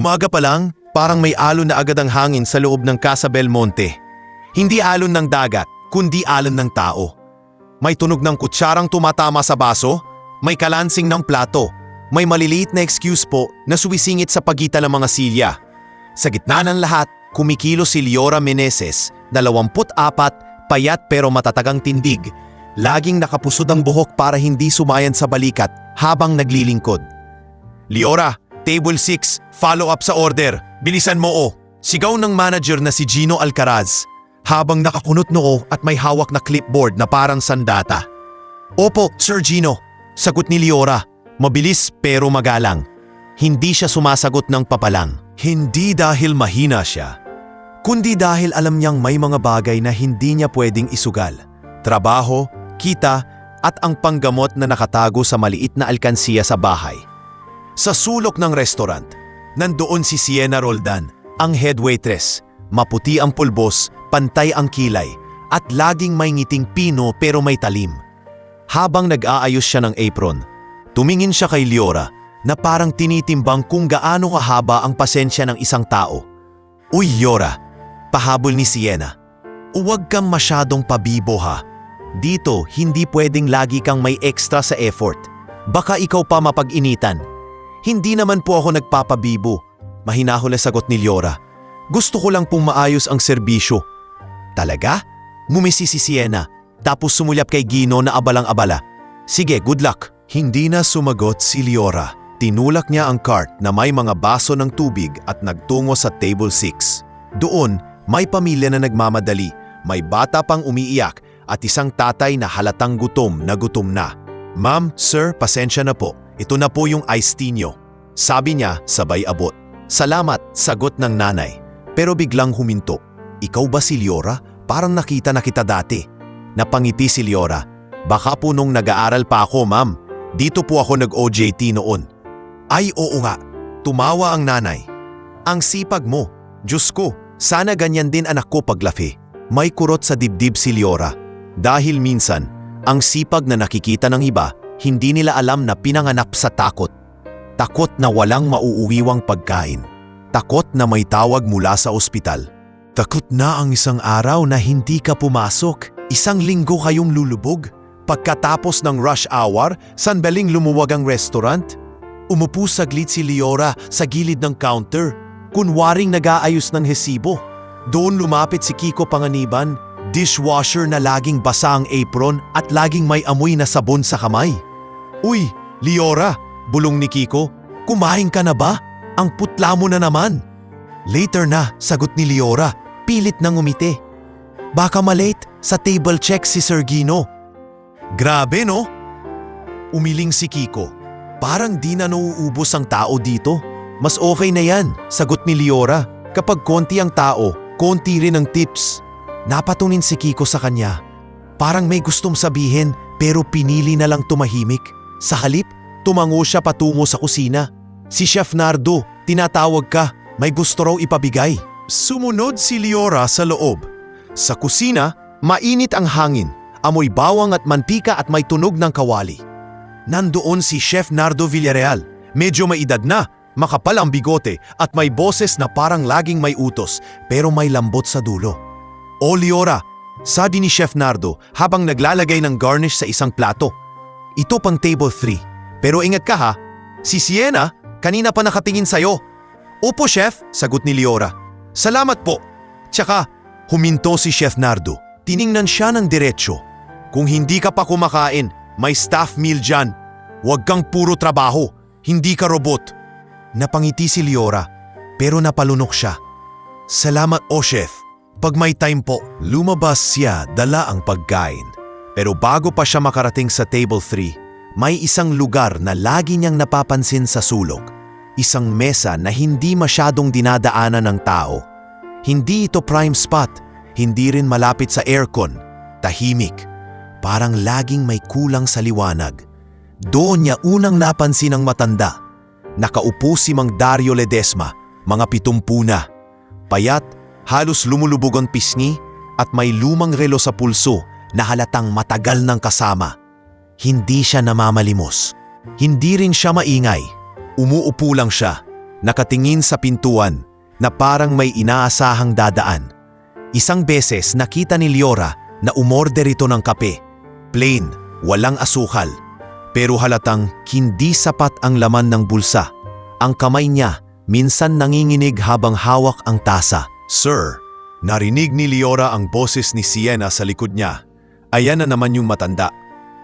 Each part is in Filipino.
Umaga pa lang, parang may alon na agad ang hangin sa loob ng Casa Belmonte. Hindi alon ng dagat, kundi alon ng tao. May tunog ng kutsarang tumatama sa baso, may kalansing ng plato, may maliliit na excuse po na suwisingit sa pagitan ng mga silya. Sa gitna ng lahat, kumikilo si Liora Meneses, 24, payat pero matatagang tindig. Laging nakapusod ang buhok para hindi sumayan sa balikat habang naglilingkod. Liora, Table 6, follow up sa order. Bilisan mo o. Sigaw ng manager na si Gino Alcaraz habang nakakunot noo at may hawak na clipboard na parang sandata. Opo, Sir Gino. Sagot ni Liora. Mabilis pero magalang. Hindi siya sumasagot ng papalang. Hindi dahil mahina siya, kundi dahil alam niyang may mga bagay na hindi niya pwedeng isugal. Trabaho, kita, at ang panggamot na nakatago sa maliit na alkansiya sa bahay. Sa sulok ng restaurant, nandoon si Sienna Roldan, ang head waitress. Maputi ang pulbos, pantay ang kilay, at laging may ngiting pino pero may talim. Habang nag-aayos siya ng apron, tumingin siya kay Liora na parang tinitimbang kung gaano kahaba ang pasensya ng isang tao. Uy, Liora, pahabol ni Sienna. Huwag kang masyadong pabibo ha. Dito, hindi pwedeng lagi kang may extra sa effort. Baka ikaw pa mapag-initan. Hindi naman po ako nagpapabibo. Mahinahon na sagot ni Liora. Gusto ko lang pong maayos ang serbisyo. Talaga? Ngumisi si Sienna, tapos sumulyap kay Gino na abalang-abala. Sige, good luck. Hindi na sumagot si Liora. Tinulak niya ang cart na may mga baso ng tubig at nagtungo sa table 6. Doon, may pamilya na nagmamadali, may bata pang umiiyak at isang tatay na halatang gutom na gutom na. Ma'am, sir, pasensya na po. Ito na po yung iced tea niyo. Sabi niya sabay abot. Salamat, sagot ng nanay. Pero biglang huminto. Ikaw ba si Liora? Parang nakita na kita dati. Napangiti si Liora. Baka po nung nag-aaral pa ako, ma'am. Dito po ako nag-OJT noon. Ay oo nga, tumawa ang nanay. Ang sipag mo. Diyos ko, sana ganyan din anak ko paglafi. May kurot sa dibdib si Liora. Dahil minsan, ang sipag na nakikita ng iba, hindi nila alam na pinanganak sa takot. Takot na walang mauuwiwang pagkain. Takot na may tawag mula sa ospital. Takot na ang isang araw na hindi ka pumasok. Isang linggo kayong lulubog. Pagkatapos ng rush hour, sanbaling lumuwag ang restaurant. Umupo saglit si Liora sa gilid ng counter, kunwaring nag-aayos ng hesibo. Doon lumapit si Kiko Panganiban, dishwasher na laging basa ang apron at laging may amoy na sabon sa kamay. Uy, Liora, bulong ni Kiko, kumain ka na ba? Ang putla mo na naman. Later na, sagot ni Liora, pilit nang umiti. Baka malate, sa table check si Sir Gino. Grabe no? Umiling si Kiko. Parang di na nauubos ang tao dito. Mas okay na yan, sagot ni Liora. Kapag konti ang tao, konti rin ang tips. Napatunin si Kiko sa kanya. Parang may gustong sabihin pero pinili na lang tumahimik. Sa halip, tumango siya patungo sa kusina. Si Chef Nardo, tinatawag ka. May gusto raw ipabigay. Sumunod si Liora sa loob. Sa kusina, mainit ang hangin. Amoy bawang at mantika at may tunog ng kawali. Nandoon si Chef Nardo Villarreal. Medyo may edad na, makapal ang bigote at may boses na parang laging may utos pero may lambot sa dulo. O Liora, sabi ni Chef Nardo habang naglalagay ng garnish sa isang plato. Ito pang table 3. Pero ingat ka ha, si Sienna kanina pa nakatingin sa'yo. Opo chef, sagot ni Liora. Salamat po. Tsaka, huminto si Chef Nardo. Tiningnan siya ng diretsyo. Kung hindi ka pa kumakain, may staff meal dyan. Huwag kang puro trabaho, hindi ka robot. Napangiti si Liora, pero napalunok siya. Salamat o chef. Pag may time po, lumabas siya dala ang pagkain. Pero bago pa siya makarating sa table 3, may isang lugar na lagi niyang napapansin sa sulok. Isang mesa na hindi masyadong dinadaanan ng tao. Hindi ito prime spot, hindi rin malapit sa aircon. Tahimik. Parang laging may kulang sa liwanag. Doon niya unang napansin ang matanda. Nakaupo si Mang Dario Ledesma, mga 70 na. Payat, halos lumulubog ang pisngi at may lumang relo sa pulso na halatang matagal ng kasama. Hindi siya namamalimos. Hindi rin siya maingay. Umuupo lang siya. nakatingin sa pintuan na parang may inaasahang dadaan. Isang beses nakita ni Liora na umorder ito ng kape. Plain, walang asukal. Pero halatang hindi sapat ang laman ng bulsa. Ang kamay niya minsan nanginginig habang hawak ang tasa. "Sir," narinig ni Liora ang boses ni Sienna sa likod niya. "Ayan na naman yung matanda.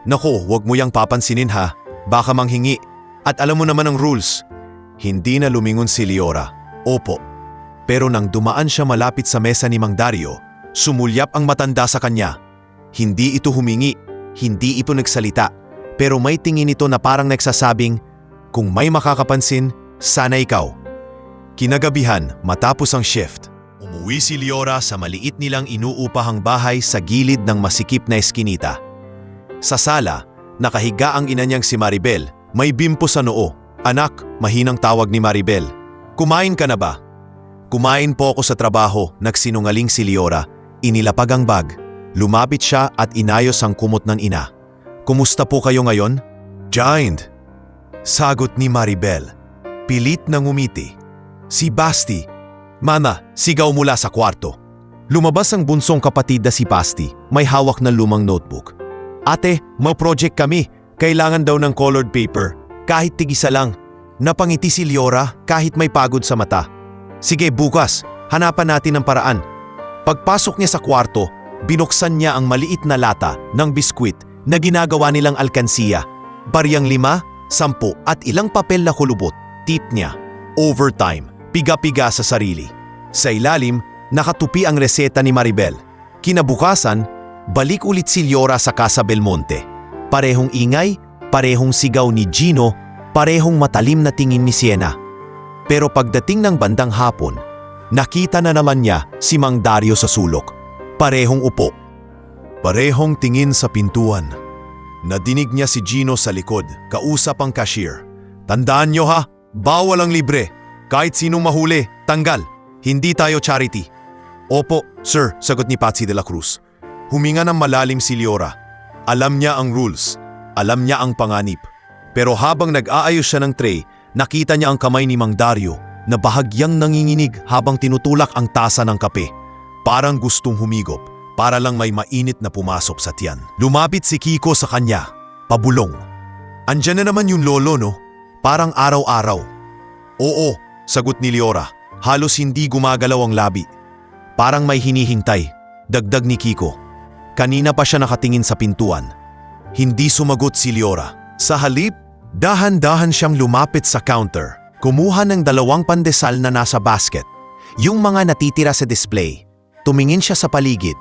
Nako, wag mo yang papansinin ha. Baka manghingi. At alam mo naman ang rules." Hindi na lumingon si Liora. Opo. Pero nang dumaan siya malapit sa mesa ni Mang Dario, sumulyap ang matanda sa kanya. Hindi ito humingi, hindi ito nagsalita. Pero may tingin ito na parang nagsasabing, "Kung may makakapansin, sana ikaw." Kinagabihan, matapos ang shift, umuwi si Liora sa maliit nilang inuupahang bahay sa gilid ng masikip na eskinita. Sa sala, nakahiga ang ina niyang si Maribel, may bimpo sa noo. "Anak," mahinang tawag ni Maribel. "Kumain ka na ba?" "Kumain po ako sa trabaho," nagsinungaling si Liora. Inilapag ang bag. Lumapit siya at inayos ang kumot ng ina. "Kumusta po kayo ngayon?" "Giant," sagot ni Maribel. Pilit na ngumiti. Si Basti. "Mama," sigaw mula sa kwarto. Lumabas ang bunsong kapatid na si Basti, may hawak na lumang notebook. "Ate, may project kami. Kailangan daw ng colored paper. Kahit tigisa lang." Napangiti si Liora kahit may pagod sa mata. "Sige, bukas. Hanapan natin ang paraan." Pagpasok niya sa kwarto, binuksan niya ang maliit na lata ng biskwit na ginagawa nilang alkansiya. Baryang 5, 10 at ilang papel na kulubot. Tip niya, "Overtime, piga-piga sa sarili." Sa ilalim, nakatupi ang reseta ni Maribel. Kinabukasan, balik ulit si Liora sa Casa Belmonte. Parehong ingay, parehong sigaw ni Gino, parehong matalim na tingin ni Sienna. Pero pagdating ng bandang hapon, nakita na naman niya si Mang Dario sa sulok. Parehong upo. Parehong tingin sa pintuan. Nadinig niya si Gino sa likod, kausap ang cashier. "Tandaan niyo ha, bawal ang libre. Kahit sinong mahuli, tanggal. Hindi tayo charity." "Opo, sir," sagot ni Patsy de la Cruz. Huminga ng malalim si Liora. Alam niya ang rules. Alam niya ang panganib. Pero habang nag-aayos siya ng tray, nakita niya ang kamay ni Mang Dario na bahagyang nanginginig habang tinutulak ang tasa ng kape. Parang gustong humigop, para lang may mainit na pumasok sa tiyan. Lumapit si Kiko sa kanya, pabulong. "Andyan na naman yung lolo, no? Parang araw-araw." "Oo," sagot ni Liora. Halos hindi gumagalaw ang labi. "Parang may hinihintay," dagdag ni Kiko. Kanina pa siya nakatingin sa pintuan. Hindi sumagot si Liora. Sa halip, dahan-dahan siyang lumapit sa counter. Kumuha ng 2 pandesal na nasa basket. Yung mga natitira sa display. Tumingin siya sa paligid.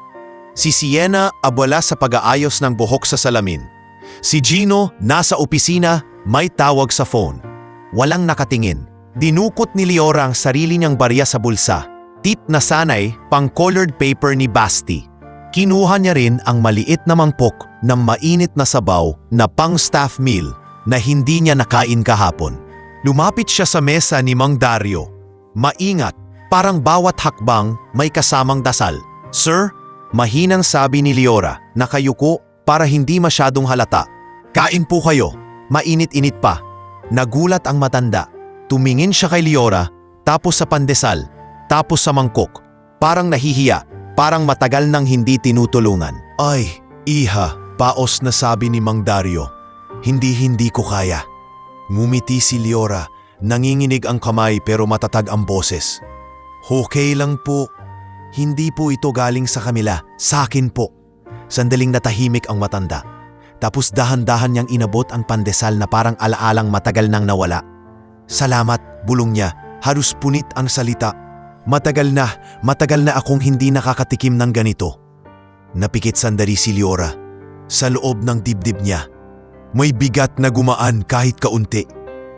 Si Sienna abala sa pag-aayos ng buhok sa salamin. Si Gino nasa opisina, may tawag sa phone. Walang nakatingin. Dinukot ni Liora ang sarili niyang barya sa bulsa. Tip na sanay pang colored paper ni Basti. Kinuha niya rin ang maliit na mangkok ng mainit na sabaw na pang staff meal na hindi niya nakain kahapon. Lumapit siya sa mesa ni Mang Dario. Maingat, parang bawat hakbang may kasamang dasal. "Sir," mahinang sabi ni Liora, nakayuko para hindi masyadong halata. "Kain po kayo, mainit-init pa." Nagulat ang matanda. Tumingin siya kay Liora, tapos sa pandesal, tapos sa mangkok. Parang nahihiya, parang matagal nang hindi tinutulungan. "Ay, iha," paos na sabi ni Mang Dario. Hindi ko kaya." Ngumiti si Liora, nanginginig ang kamay pero matatag ang boses. "Okay lang po. Hindi po ito galing sa kanila, sa akin po." Sandaling natahimik ang matanda. Tapos dahan-dahan niyang inabot ang pandesal na parang alaalang matagal nang nawala. "Salamat," bulong niya, halos punit ang salita. Matagal na akong hindi nakakatikim ng ganito." Napikit sandali si Liora. Sa loob ng dibdib niya, may bigat na gumaan kahit kaunti.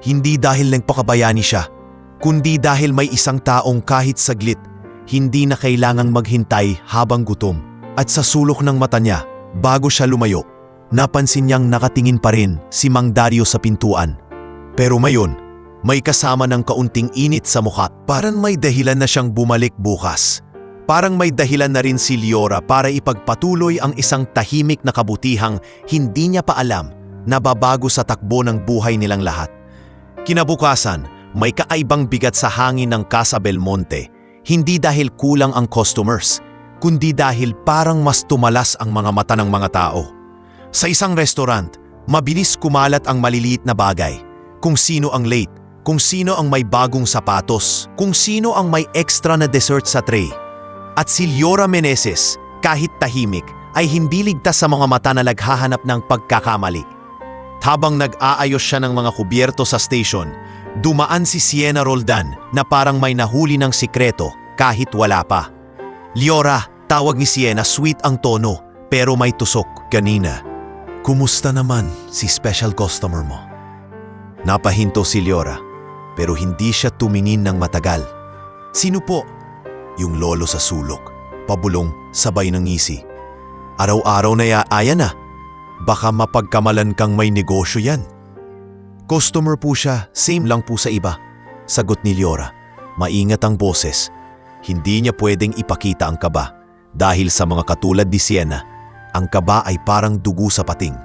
Hindi dahil nagpakabayani siya, kundi dahil may isang taong kahit saglit, hindi na kailangang maghintay habang gutom. At sa sulok ng mata niya, bago siya lumayo, napansin niyang nakatingin pa rin si Mang Dario sa pintuan. Pero ngayon, may kasama ng kaunting init sa mukha. Parang may dahilan na siyang bumalik bukas. Parang may dahilan na rin si Liora para ipagpatuloy ang isang tahimik na kabutihang hindi niya pa alam na babago sa takbo ng buhay nilang lahat. Kinabukasan, may kakaibang bigat sa hangin ng Casa Belmonte, hindi dahil kulang ang customers, kundi dahil parang mas tumalas ang mga mata ng mga tao. Sa isang restaurant, mabilis kumalat ang maliliit na bagay. Kung sino ang late, kung sino ang may bagong sapatos, kung sino ang may extra na dessert sa tray. At si Liora Meneses, kahit tahimik, ay hindi ligtas sa mga mata na naghahanap ng pagkakamali. Habang nag-aayos siya ng mga kubyerto sa station, dumaan si Sienna Roldan na parang may nahuli ng sikreto kahit wala pa. Liora, tawag ni Sienna, sweet ang tono pero may tusok. Kanina, kumusta naman si special customer mo? Napahinto si Liora pero hindi siya tumingin ng matagal. Sino po? Yung lolo sa sulok, pabulong sabay ng ngisi. Araw-araw na yaaya na. Baka mapagkamalan kang may negosyo yan. Customer po siya, same lang po sa iba. Sagot ni Liora. Maingat ang boses. Hindi niya pwedeng ipakita ang kaba. Dahil sa mga katulad ni Sienna, ang kaba ay parang dugo sa pating.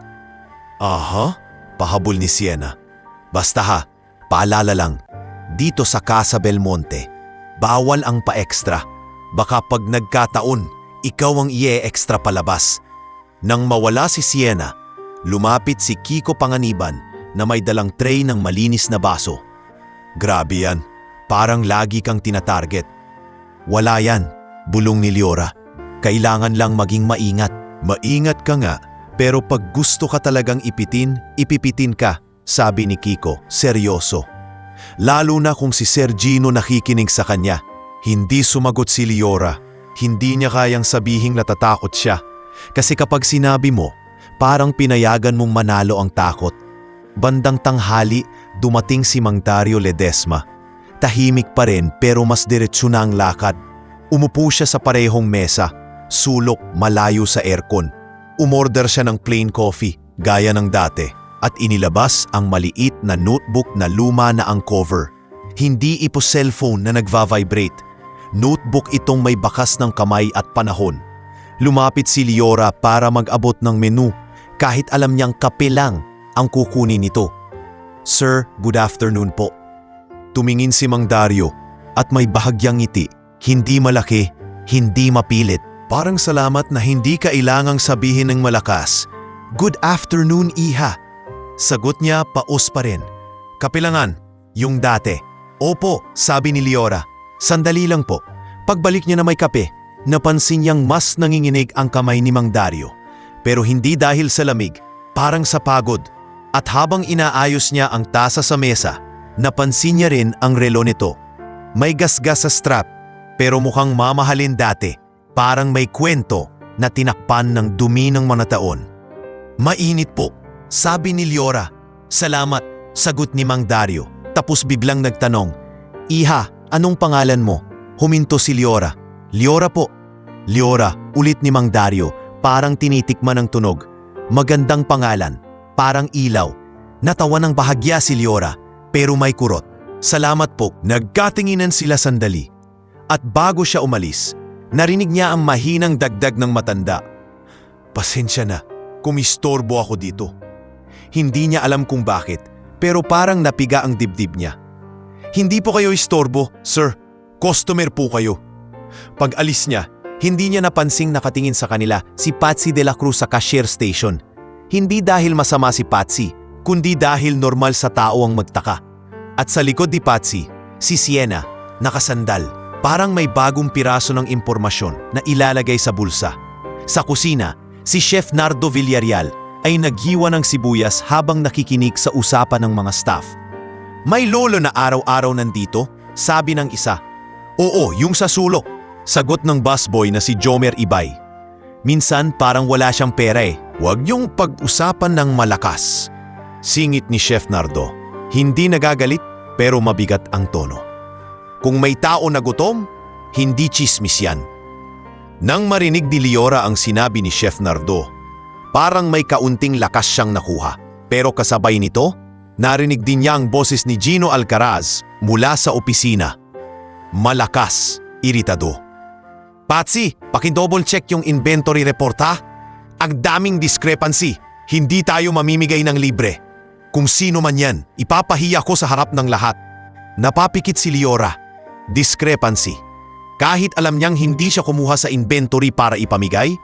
Aha? Pahabol ni Sienna. Basta ha, paalala lang. Dito sa Casa Belmonte, bawal ang pa-extra. Baka pag nagkataon, ikaw ang ie-extra palabas. Nang mawala si Sienna, lumapit si Kiko Panganiban na may dalang tray ng malinis na baso. Grabe yan, parang lagi kang tinatarget. Wala yan, bulong ni Liora. Kailangan lang maging maingat. Maingat ka nga, pero pag gusto ka talagang ipipitin ka, sabi ni Kiko, seryoso. Lalo na kung si Sir Gino nakikinig sa kanya. Hindi sumagot si Liora. Hindi niya kayang sabihing natatakot siya. Kasi kapag sinabi mo, parang pinayagan mong manalo ang takot. Bandang tanghali, dumating si Mang Dario Ledesma. Tahimik pa rin pero mas diretso na ang lakad. Umupo siya sa parehong mesa, sulok malayo sa aircon. Umorder siya ng plain coffee, gaya ng dati, at inilabas ang maliit na notebook na luma na ang cover. Hindi ito cellphone na nagva-vibrate. Notebook itong may bakas ng kamay at panahon. Lumapit si Liora para mag-abot ng menu kahit alam niyang kape lang ang kukunin nito. Sir, good afternoon po. Tumingin si Mang Dario at may bahagyang ngiti. Hindi malaki, hindi mapilit. Parang salamat na hindi kailangang sabihin ng malakas. Good afternoon, Iha. Sagot niya paos pa rin. Kapilangan, yung dati. Opo, sabi ni Liora. Sandali lang po. Pagbalik niya na may kape, napansin niyang mas nanginginig ang kamay ni Mang Dario. Pero hindi dahil sa lamig, parang sa pagod. At habang inaayos niya ang tasa sa mesa, napansin niya rin ang relo nito. May gasgas sa strap, pero mukhang mamahalin dati. Parang may kwento na tinakpan ng dumi ng mga taon. Mainit po, sabi ni Liora. Salamat, sagot ni Mang Dario. Tapos biglang nagtanong, Iha, anong pangalan mo? Huminto si Liora. Liora po. Liora, ulit ni Mang Dario, parang tinitikman ng tunog. Magandang pangalan, parang ilaw. Natawa ng bahagya si Liora, pero may kurot. Salamat po. Nagkatinginan sila sandali. At bago siya umalis, narinig niya ang mahinang dagdag ng matanda. Pasensya na, kumistorbo ako dito. Hindi niya alam kung bakit, pero parang napiga ang dibdib niya. Hindi po kayo istorbo, sir. Customer po kayo. Pag alis niya, hindi niya napansing nakatingin sa kanila si Patsy de la Cruz sa cashier station. Hindi dahil masama si Patsy, kundi dahil normal sa tao ang magtaka. At sa likod ni Patsy, si Sienna, nakasandal, parang may bagong piraso ng impormasyon na ilalagay sa bulsa. Sa kusina, si Chef Nardo Villarreal ay naghiwa ng sibuyas habang nakikinig sa usapan ng mga staff. May lolo na araw-araw nandito, sabi ng isa. Oo, yung sa sulok, sagot ng busboy na si Jomer Ibay. Minsan parang wala siyang pera eh. Huwag niyong pag-usapan ng malakas. Singit ni Chef Nardo. Hindi nagagalit pero mabigat ang tono. Kung may tao na gutom, hindi chismis yan. Nang marinig ni Liora ang sinabi ni Chef Nardo, parang may kaunting lakas siyang nakuha. Pero kasabay nito, narinig din niya ang boses ni Gino Alcaraz mula sa opisina. Malakas, iritado. Patsy, pakidouble check yung inventory report ha? Ang daming discrepancy, hindi tayo mamimigay ng libre. Kung sino man yan, ipapahiya ko sa harap ng lahat. Napapikit si Liora. Discrepancy. Kahit alam niyang hindi siya kumuha sa inventory para ipamigay,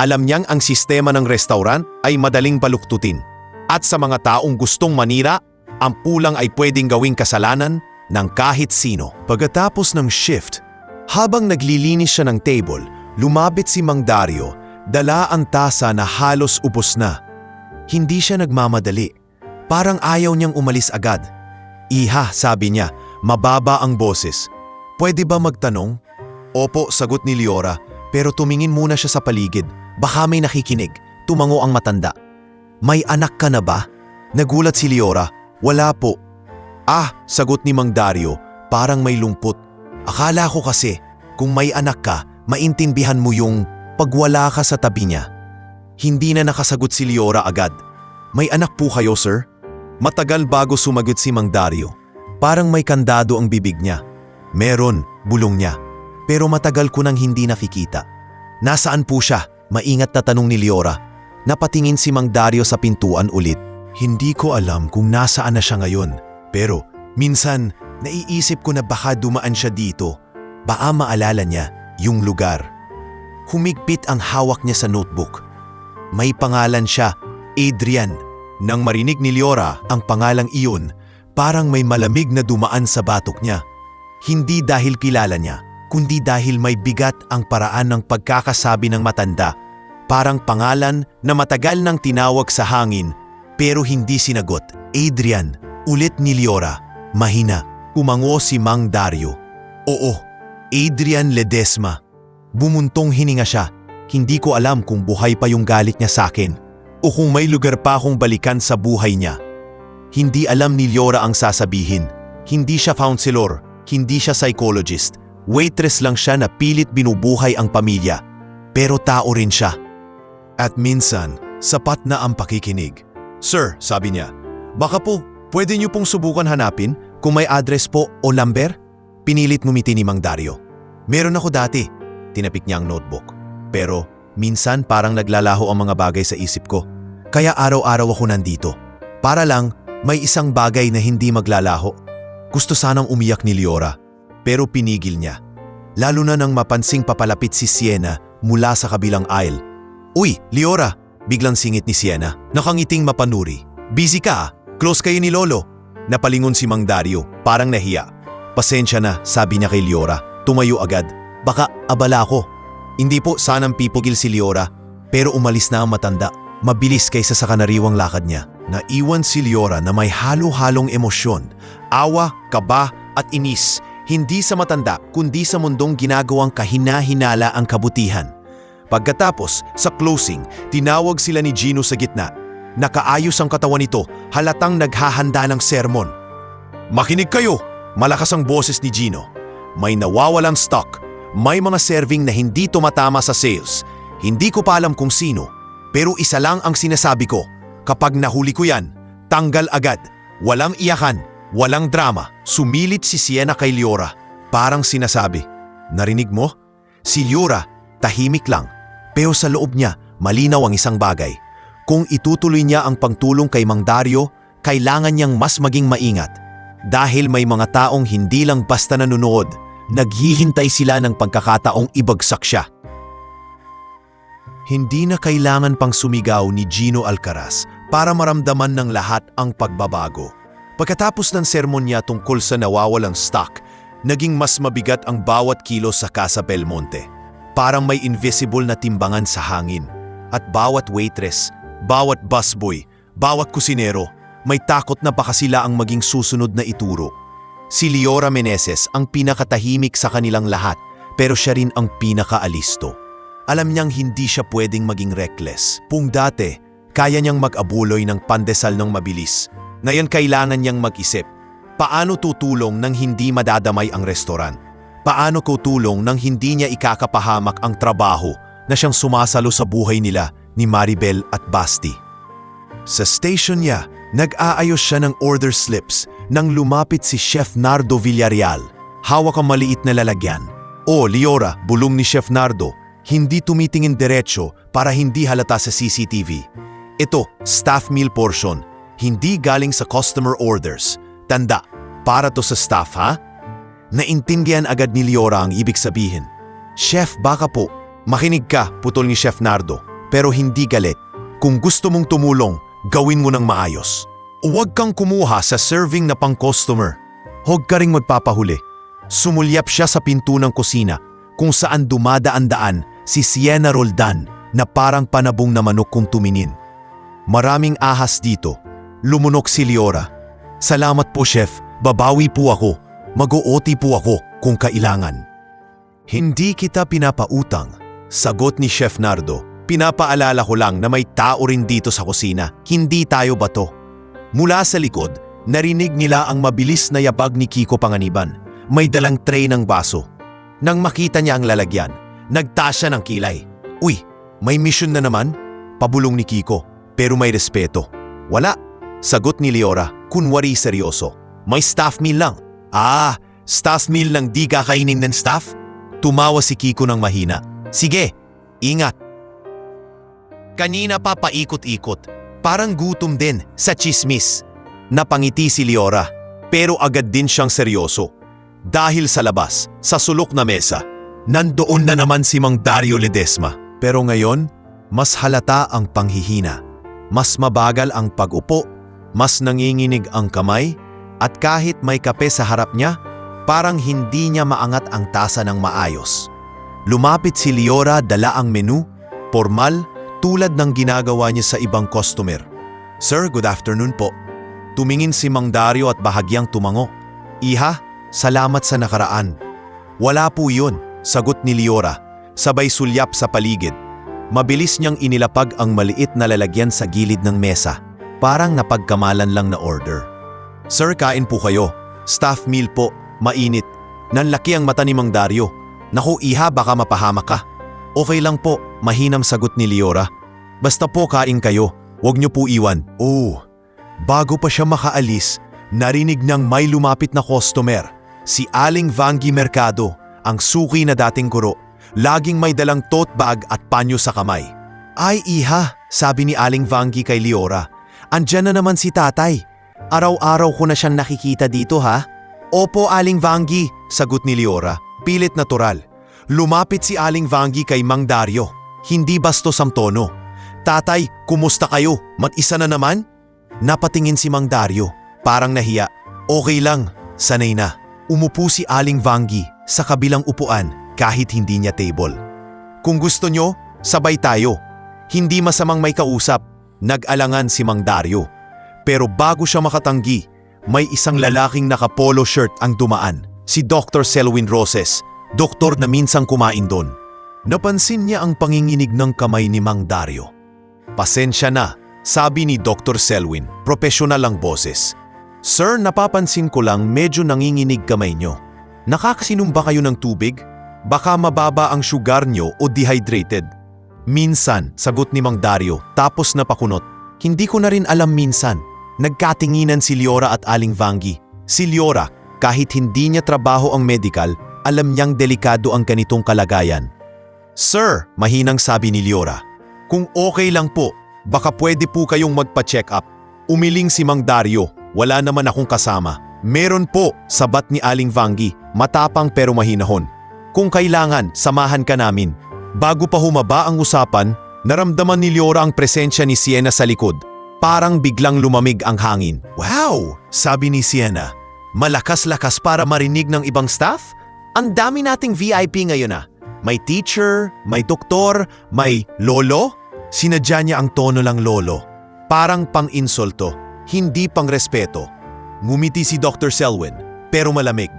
alam niyang ang sistema ng restaurant ay madaling baluktutin. At sa mga taong gustong manira, ang pulang ay pwedeng gawing kasalanan ng kahit sino. Pagkatapos ng shift, habang naglilinis siya ng table, lumapit si Mang Dario, dala ang tasa na halos ubos na. Hindi siya nagmamadali. Parang ayaw niyang umalis agad. Iha, sabi niya, mababa ang boses. Pwede ba magtanong? Opo, sagot ni Liora, pero tumingin muna siya sa paligid. Baka may nakikinig. Tumango ang matanda. May anak ka na ba? Nagulat si Liora. Wala po. Ah, sagot ni Mang Dario, parang may lungkot. Akala ko kasi, kung may anak ka, maintindihan mo yung pagwala ka sa tabi niya. Hindi na nakasagot si Liora agad. May anak po kayo, sir? Matagal bago sumagot si Mang Dario. Parang may kandado ang bibig niya. Meron, bulong niya. Pero matagal ko nang hindi nakikita. Nasaan po siya? Maingat na tanong ni Liora. Napatingin si Mang Dario sa pintuan ulit. Hindi ko alam kung nasaan na siya ngayon. Pero minsan, naiisip ko na baka dumaan siya dito. Baka maalala niya yung lugar. Humigpit ang hawak niya sa notebook. May pangalan siya, Adrian. Nang marinig ni Liora ang pangalang iyon, parang may malamig na dumaan sa batok niya. Hindi dahil kilala niya, kundi dahil may bigat ang paraan ng pagkakasabi ng matanda. Parang pangalan na matagal nang tinawag sa hangin pero hindi sinagot. Adrian, ulit ni Liora. Mahina, kumango si Mang Dario. Oo, Adrian Ledesma. Bumuntong hininga siya. Hindi ko alam kung buhay pa yung galit niya sa akin o kung may lugar pa akong balikan sa buhay niya. Hindi alam ni Liora ang sasabihin. Hindi siya counselor, hindi siya psychologist. Waitress lang siya na pilit binubuhay ang pamilya. Pero tao rin siya. At minsan, sapat na ang pakikinig. Sir, sabi niya, baka po pwede niyo pong subukan hanapin kung may address po o number? Pinilit ngumiti ni Mang Dario. Meron ako dati. Tinapik niya ang notebook. Pero minsan parang naglalaho ang mga bagay sa isip ko. Kaya araw-araw ako nandito. Para lang may isang bagay na hindi maglalaho. Gusto sanang umiyak ni Liora. Pero pinigil niya. Lalo na nang mapansing papalapit si Sienna mula sa kabilang aisle. Uy, Liora! Biglang singit ni Sienna. Nakangiting mapanuri. Busy ka ah? Close kayo ni Lolo. Napalingon si Mang Dario, parang nahiya. Pasensya na, sabi niya kay Liora. Tumayo agad. Baka abala ako. Hindi po sanang pipugil si Liora, pero umalis na ang matanda. Mabilis kaysa sa kanariwang lakad niya. Naiwan si Liora na may halo-halong emosyon. Awa, kaba at inis. Hindi sa matanda, kundi sa mundong ginagawang kahina-hinala ang kabutihan. Pagkatapos, sa closing, tinawag sila ni Gino sa gitna. Nakaayos ang katawan nito, halatang naghahanda ng sermon. Makinig kayo! Malakas ang boses ni Gino. May nawawalang stock. May mga serving na hindi tumatama sa sales. Hindi ko pa alam kung sino. Pero isa lang ang sinasabi ko. Kapag nahuli ko yan, tanggal agad. Walang iyakan, walang drama. Sumilit si Sienna kay Liora. Parang sinasabi, narinig mo? Si Liora, tahimik lang. Pero sa loob niya, malinaw ang isang bagay. Kung itutuloy niya ang pagtulong kay Mang Dario, kailangan niyang mas maging maingat. Dahil may mga taong hindi lang basta nanonood, naghihintay sila ng pagkakataong ibagsak siya. Hindi na kailangan pang sumigaw ni Gino Alcaraz para maramdaman ng lahat ang pagbabago. Pagkatapos ng sermon niya tungkol sa nawawalang stock, naging mas mabigat ang bawat kilo sa Casa Belmonte. Parang may invisible na timbangan sa hangin. At bawat waitress, bawat busboy, bawat kusinero, may takot na baka sila ang maging susunod na ituro. Si Liora Meneses ang pinakatahimik sa kanilang lahat, pero siya rin ang pinakaalisto. Alam niyang hindi siya pwedeng maging reckless. Kung dati, kaya niyang mag-abuloy ng pandesal ng mabilis. Ngayon kailangan niyang mag-isip, paano tutulong nang hindi madadamay ang restoran? Paano tutulong nang hindi niya ikakapahamak ang trabaho na siyang sumasalo sa buhay nila ni Maribel at Basti? Sa station niya, nag-aayos siya ng order slips nang lumapit si Chef Nardo Villarreal. Hawak ang maliit na lalagyan. O, Liora, bulong ni Chef Nardo, hindi tumitingin diretso para hindi halata sa CCTV. Ito, staff meal portion, hindi galing sa customer orders. Tanda, Para to sa staff, ha? Naintindihan agad ni Liora ang ibig sabihin. Chef, baka po. Makinig ka, putol ni Chef Nardo. Pero hindi galit. Kung gusto mong tumulong, gawin mo ng maayos. Huwag kang kumuha sa serving na pang-customer. Huwag ka ring magpapahuli. Sumulyap siya sa pinto ng kusina kung saan dumadaan-daan si Sienna Roldan na parang panabong na manok kung tumingin. Maraming ahas dito. Lumunok si Liora. Salamat po, Chef. Babawi po ako. Mag-OT po ako kung kailangan. Hindi kita pinapautang. Sagot ni Chef Nardo. Pinapaalala ko lang na may tao rin dito sa kusina. Hindi tayo bato. Mula sa likod, narinig nila ang mabilis na yabag ni Kiko Panganiban. May dalang tray ng baso. Nang makita niya ang lalagyan, nagtaas siya ng kilay. Uy, may mission na naman? Pabulong ni Kiko, pero may respeto. Wala, sagot ni Liora, kunwari seryoso. May staff meal lang. Ah, staff meal ng di kakainin ng staff? Tumawa si Kiko ng mahina. Sige, ingat. Kanina pa paikot-ikot, parang gutom din sa chismis. Napangiti si Liora, pero agad din siyang seryoso. Dahil sa labas, sa sulok na mesa, nandoon na naman si Mang Dario Ledesma. Pero ngayon, mas halata ang panghihina. Mas mabagal ang pag-upo, mas nanginginig ang kamay, at kahit may kape sa harap niya, parang hindi niya maangat ang tasa ng maayos. Lumapit si Liora, dala ang menu, formal, tulad ng ginagawa niya sa ibang customer. Sir, good afternoon po. Tumingin si Mang Dario at bahagyang tumango. Iha, salamat sa nakaraan. Wala po yun, sagot ni Liora, sabay sulyap sa paligid. Mabilis niyang inilapag ang maliit na lalagyan sa gilid ng mesa, parang napagkamalan lang na order. Sir, kain po kayo. Staff meal po, mainit. Nanlaki ang mata ni Mang Dario. Naku, iha, baka mapahamak ka. Okay lang po, mahinam sagot ni Liora. Basta po kain kayo, huwag niyo po iwan. Oh, bago pa siya makaalis, narinig niyang may lumapit na customer. Si Aling Vangie Mercado, ang suki na dating guro. Laging may dalang tote bag at panyo sa kamay. Ay iha, sabi ni Aling Vangie kay Liora. Andyan na naman si tatay. Araw-araw ko na siyang nakikita dito ha. Opo Aling Vangie, sagot ni Liora. Pilit natural. Lumapit si Aling Vangie kay Mang Dario. Hindi bastos ang tono. Tatay, kumusta kayo? Mag-isa na naman? Napatingin si Mang Dario. Parang nahiya. Okay lang, sanay na. Umupo si Aling Vangie sa kabilang upuan kahit hindi niya table. Kung gusto nyo, sabay tayo. Hindi masamang may kausap. Nag-alangan si Mang Dario. Pero bago siya makatanggi, may isang lalaking naka-polo shirt ang dumaan. Si Dr. Selwyn Roses, doktor na minsang kumain doon. Napansin niya ang panginginig ng kamay ni Mang Dario. Pasensya na, sabi ni Dr. Selwyn, profesional ang boses. Sir, napapansin ko lang medyo nanginginig kamay nyo. Nakakasinom ba kayo ng tubig? Baka mababa ang sugar nyo o dehydrated. Minsan, sagot ni Mang Dario, tapos napakunot. Hindi ko na rin alam minsan. Nagkatinginan si Liora at Aling Vangie. Si Liora, kahit hindi niya trabaho ang medical, alam niyang delikado ang ganitong kalagayan. Sir, mahinang sabi ni Liora. Kung okay lang po, baka pwede po kayong magpa-check up. Umiling si Mang Dario, wala naman akong kasama. Meron po, sabat ni Aling Vangie, matapang pero mahinahon. Kung kailangan, samahan ka namin. Bago pa humaba ang usapan, naramdaman ni Liora ang presensya ni Sienna sa likod. Parang biglang lumamig ang hangin. Wow! Sabi ni Sienna. Malakas-lakas para marinig ng ibang staff? Ang dami nating VIP ngayon ah. May teacher, may doktor, may lolo. Sinadya niya ang tono lang lolo. Parang pang-insulto, hindi pang-respeto. Ngumiti si Dr. Selwyn, pero malamig.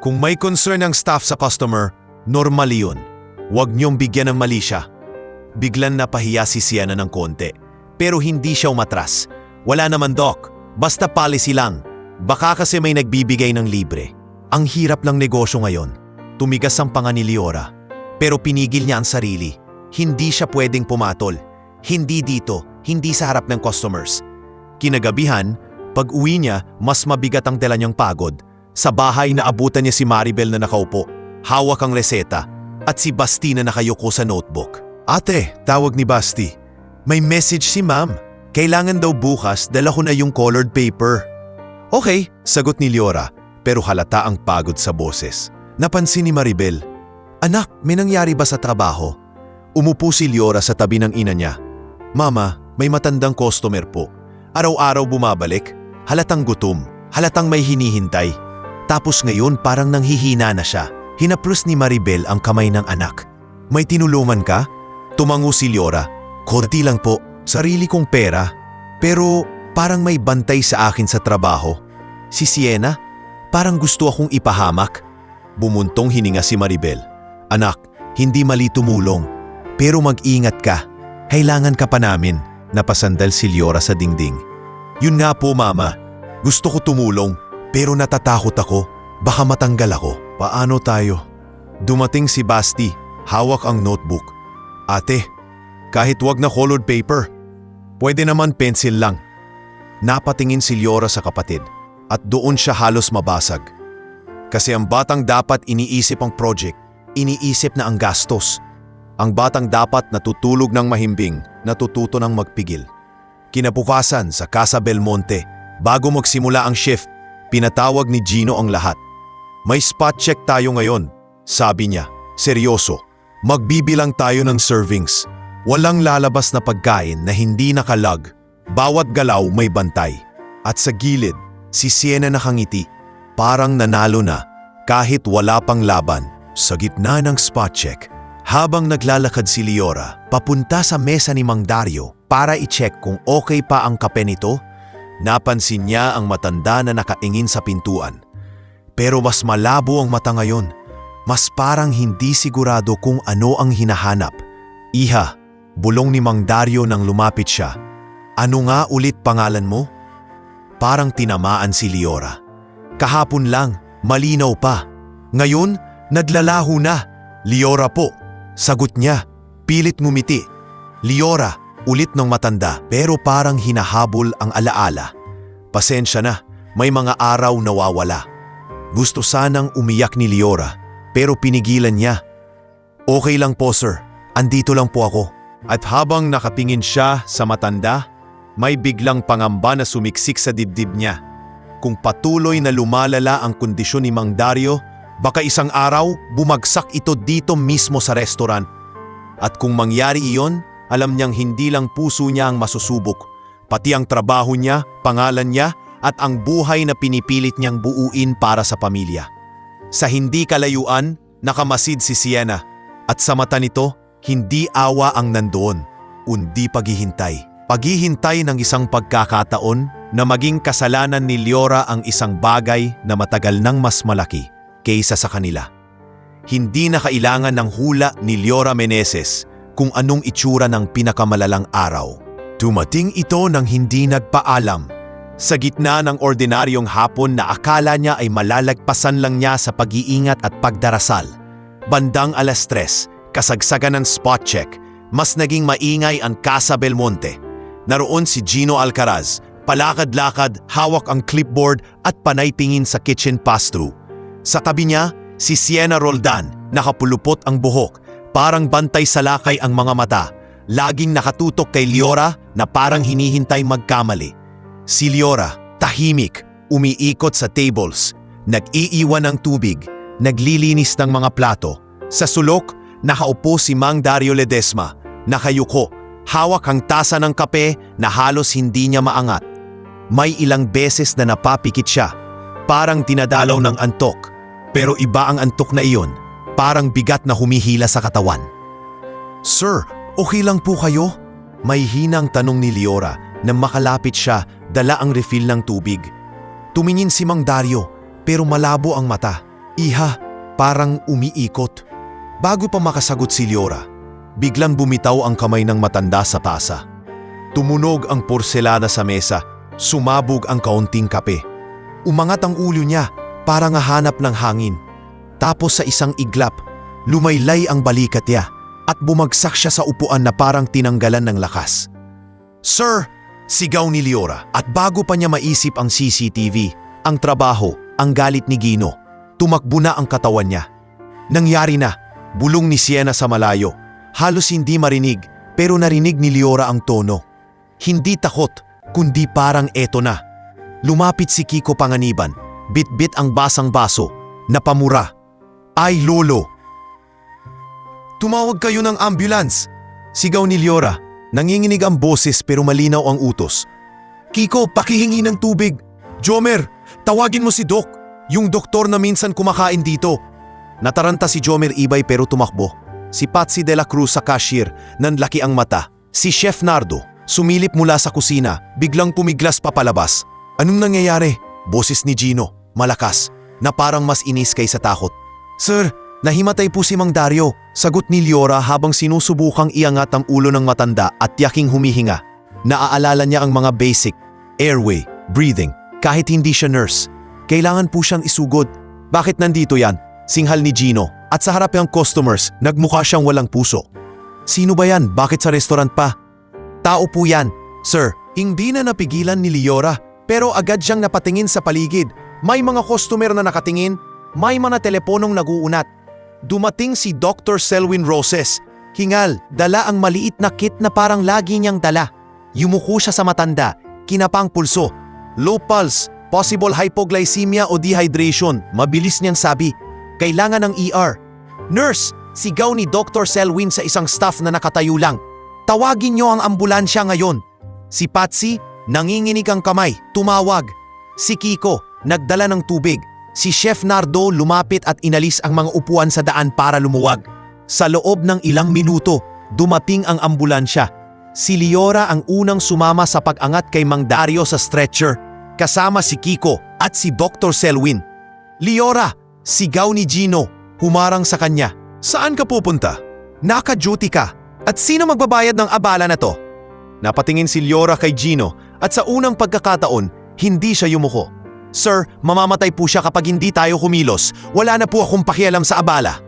Kung may concern ang staff sa customer, normal yun. Huwag niyong bigyan ng mali siya. Biglang napahiya si Sienna ng konti. Pero hindi siya umatras. Wala naman doc, basta policy lang. Baka kasi may nagbibigay ng libre. Ang hirap lang negosyo ngayon. Tumigas ang panga ni Liora. Pero pinigil niya ang sarili. Hindi siya pwedeng pumatol. Hindi dito, hindi sa harap ng customers. Kinagabihan, pag uwi niya, mas mabigat ang dala niyang pagod. Sa bahay naabutan niya si Maribel na nakaupo. Hawak ang reseta. At si Basti na nakayuko sa notebook. Ate, tawag ni Basti. May message si ma'am. Kailangan daw bukas dala ko na yung colored paper. Okay, sagot ni Liora, pero halata ang pagod sa boses. Napansin ni Maribel, "Anak, may nangyari ba sa trabaho?" Umupo si Liora sa tabi ng ina niya. "Mama, may matandang customer po. Araw-araw bumabalik, halatang gutom, halatang may hinihintay. Tapos ngayon parang nanghihina na siya." Hinaplos ni Maribel ang kamay ng anak. "May tinulungan ka?" Tumango si Liora. "Konti lang po, sarili kong pera. Pero parang may bantay sa akin sa trabaho. Si Sienna, parang gusto akong ipahamak." Bumuntong hininga si Maribel. "Anak, hindi mali tumulong. Pero mag-ingat ka. Kailangan ka pa namin." Napasandal si Liora sa dingding. "Yun nga po, Mama. Gusto ko tumulong, pero natatakot ako. Baka matanggal ako." "Paano tayo?" Dumating si Basti, hawak ang notebook. "Ate, kahit wag na colored paper. Pwede naman pencil lang." Napatingin si Liora sa kapatid at doon siya halos mabasag. Kasi ang batang dapat iniisip ang project, iniisip na ang gastos. Ang batang dapat natutulog ng mahimbing, natututo ng magpigil. Kinabukasan sa Casa Belmonte, bago magsimula ang shift, pinatawag ni Gino ang lahat. "May spot check tayo ngayon," sabi niya. "Seryoso. Magbibilang tayo ng servings. Walang lalabas na pagkain na hindi nakalog. Bawat galaw may bantay." At sa gilid, si Sienna nakangiti. Parang nanalo na kahit wala pang laban. Sa gitna ng spot check, habang naglalakad si Liora papunta sa mesa ni Mang Dario para i-check kung okay pa ang kape nito, napansin niya ang matanda na nakaingin sa pintuan. Pero mas malabo ang mata ngayon. Mas parang hindi sigurado kung ano ang hinahanap. "Iha," bulong ni Mang Dario nang lumapit siya. "Ano nga ulit pangalan mo?" Parang tinamaan si Liora. Kahapon lang, malinaw pa. Ngayon, naglalaho na. "Liora po," sagot niya. Pilit ngumiti. "Liora," ulit ng matanda, pero parang hinahabol ang alaala. "Pasensya na, may mga araw nawawala." Gusto sanang umiyak ni Liora, pero pinigilan niya. "Okay lang po, sir. Andito lang po ako." At habang nakapingin siya sa matanda, may biglang pangamba na sumiksik sa dibdib niya. Kung patuloy na lumalala ang kondisyon ni Mang Dario, baka isang araw bumagsak ito dito mismo sa restaurant. At kung mangyari iyon, alam niyang hindi lang puso niya ang masusubok, pati ang trabaho niya, pangalan niya, at ang buhay na pinipilit niyang buuin para sa pamilya. Sa hindi kalayuan, nakamasid si Sienna, at sa mata nito, hindi awa ang nandoon, undi paghihintay. Paghihintay ng isang pagkakataon na maging kasalanan ni Liora ang isang bagay na matagal nang mas malaki kaysa sa kanila. Hindi na kailangan ng hula ni Liora Meneses kung anong itsura ng pinakamalalang araw. Dumating ito nang hindi nagpaalam. Sa gitna ng ordinaryong hapon na akala niya ay malalagpasan lang niya sa pag-iingat at pagdarasal. Bandang 3:00, kasagsagan ng spot check, mas naging maingay ang Casa Belmonte. Naroon si Gino Alcaraz, palakad-lakad, hawak ang clipboard at panay tingin sa kitchen pass-through. Sa tabi niya, si Sienna Roldan, nakapulupot ang buhok, parang bantay sa lakay ang mga mata, laging nakatutok kay Liora na parang hinihintay magkamali. Si Liora, tahimik, umiikot sa tables, nag-iiwan ng tubig, naglilinis ng mga plato. Sa sulok, nakaupo si Mang Dario Ledesma, nakayuko, hawak ang tasa ng kape na halos hindi niya maangat. May ilang beses na napapikit siya, parang tinadalaw ng antok. Pero iba ang antok na iyon, parang bigat na humihila sa katawan. "Sir, okay lang po kayo?" May hinang tanong ni Liora nang makalapit siya, dala ang refill ng tubig. Tumingin si Mang Dario, pero malabo ang mata. "Iha," parang umiikot. Bago pa makasagot si Liora, biglang bumitaw ang kamay ng matanda sa tasa. Tumunog ang porselana sa mesa, sumabog ang kaunting kape. Umangat ang ulo niya, parang hahanap ng hangin. Tapos sa isang iglap, lumaylay ang balikat niya at bumagsak siya sa upuan na parang tinanggalan ng lakas. "Sir!" sigaw ni Liora, at bago pa niya maisip ang CCTV, ang trabaho, ang galit ni Gino, tumakbo na ang katawan niya. Nangyari na, bulong ni Sienna sa malayo. Halos hindi marinig, pero narinig ni Liora ang tono. Hindi takot, kundi parang eto na. Lumapit si Kiko panganiban. Bit-bit ang basang baso. Napamura. Ay, lolo! Tumawag kayo ng ambulance! Sigaw ni Liora. Nanginginig ang boses pero malinaw ang utos. Kiko, pakihingi ng tubig! Jomer, tawagin mo si Doc! Yung doktor na minsan kumakain dito. Nataranta si Jomer Ibay pero tumakbo. Si Patsy de la Cruz sa cashier, nanlaki ang mata. Si Chef Nardo, sumilip mula sa kusina, biglang pumiglas papalabas. Anong nangyayari? Boses ni Gino, malakas, na parang mas inis kaysa takot. Sir, nahimatay po si Mang Dario, sagot ni Liora habang sinusubukang iangat ang ulo ng matanda at tiyaking humihinga. Naaalala niya ang mga basic, airway, breathing, kahit hindi siya nurse. Kailangan po siyang isugod. Bakit nandito yan? Singhal ni Gino. At sa harap ng customers, nagmukha siyang walang puso. Sino ba yan? Bakit sa restaurant pa? Tao po yan. Sir, hindi na napigilan ni Liora pero agad siyang napatingin sa paligid. May mga customer na nakatingin, may mga teleponong naguunat. Dumating si Dr. Selwyn Roses. Hingal, dala ang maliit na kit na parang lagi niyang dala. Yumuko siya sa matanda, kinapang pulso. Low pulse, possible hypoglycemia o dehydration, mabilis niyang sabi. Kailangan ng ER. Nurse, sigaw ni Dr. Selwyn sa isang staff na nakatayo lang. Tawagin niyo ang ambulansya ngayon. Si Patsy, nanginginig ang kamay, tumawag. Si Kiko, nagdala ng tubig. Si Chef Nardo lumapit at inalis ang mga upuan sa daan para lumuwag. Sa loob ng ilang minuto, dumating ang ambulansya. Si Liora ang unang sumama sa pag-angat kay Mang Dario sa stretcher, kasama si Kiko at si Dr. Selwyn. Liora! Sigaw ni Gino, humarang sa kanya. Saan ka pupunta? Naka-duty ka. At sino magbabayad ng abala na to? Napatingin si Liora kay Gino at sa unang pagkakataon, hindi siya yumuko. Sir, mamamatay po siya kapag hindi tayo kumilos. Wala na po akong pakialam sa abala.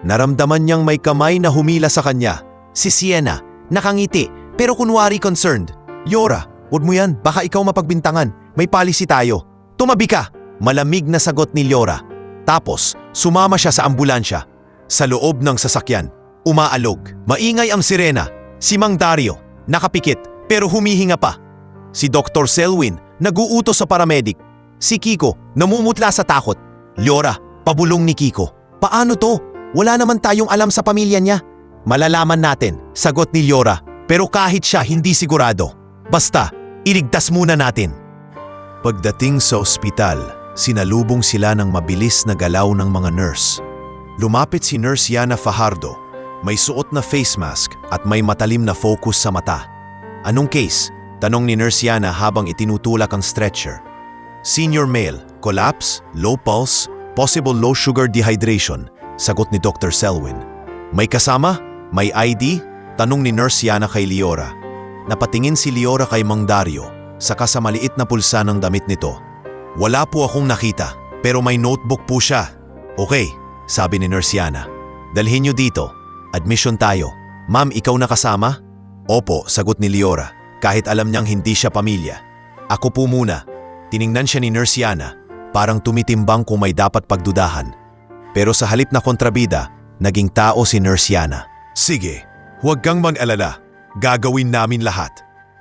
Naramdaman niyang may kamay na humila sa kanya. Si Sienna, nakangiti pero kunwari concerned. Liora, wag mo yan, baka ikaw mapagbintangan. May policy tayo. Tumabi ka, malamig na sagot ni Liora. Tapos, sumama siya sa ambulansya. Sa loob ng sasakyan, umaalog. Maingay ang sirena. Si Mang Dario, nakapikit pero humihinga pa. Si Dr. Selwyn, naguutos sa paramedic. Si Kiko, namumutla sa takot. Liora, pabulong ni Kiko. Paano to? Wala naman tayong alam sa pamilya niya. Malalaman natin, sagot ni Liora. Pero kahit siya hindi sigurado. Basta, iligtas muna natin. Pagdating sa ospital, sinalubong sila ng mabilis na galaw ng mga nurse. Lumapit si Nurse Yana Fajardo. May suot na face mask at may matalim na focus sa mata. Anong case? Tanong ni Nurse Yana habang itinutulak ang stretcher. Senior male, collapse, low pulse, possible low sugar dehydration, sagot ni Dr. Selwyn. May kasama? May ID? Tanong ni Nurse Yana kay Liora. Napatingin si Liora kay Mang Dario, saka sa maliit na pulsa ng damit nito. Wala po akong nakita, pero may notebook po siya. Okay, sabi ni Nurse Yana. Dalhin niyo dito. Admission tayo. Ma'am, ikaw na kasama? Opo, sagot ni Liora, kahit alam niyang hindi siya pamilya. Ako po muna. Tiningnan siya ni Nurse Yana, parang tumitimbang kung may dapat pagdudahan. Pero sa halip na kontrabida, naging tao si Nurse Yana. Sige, huwag kang mag-alala. Gagawin namin lahat.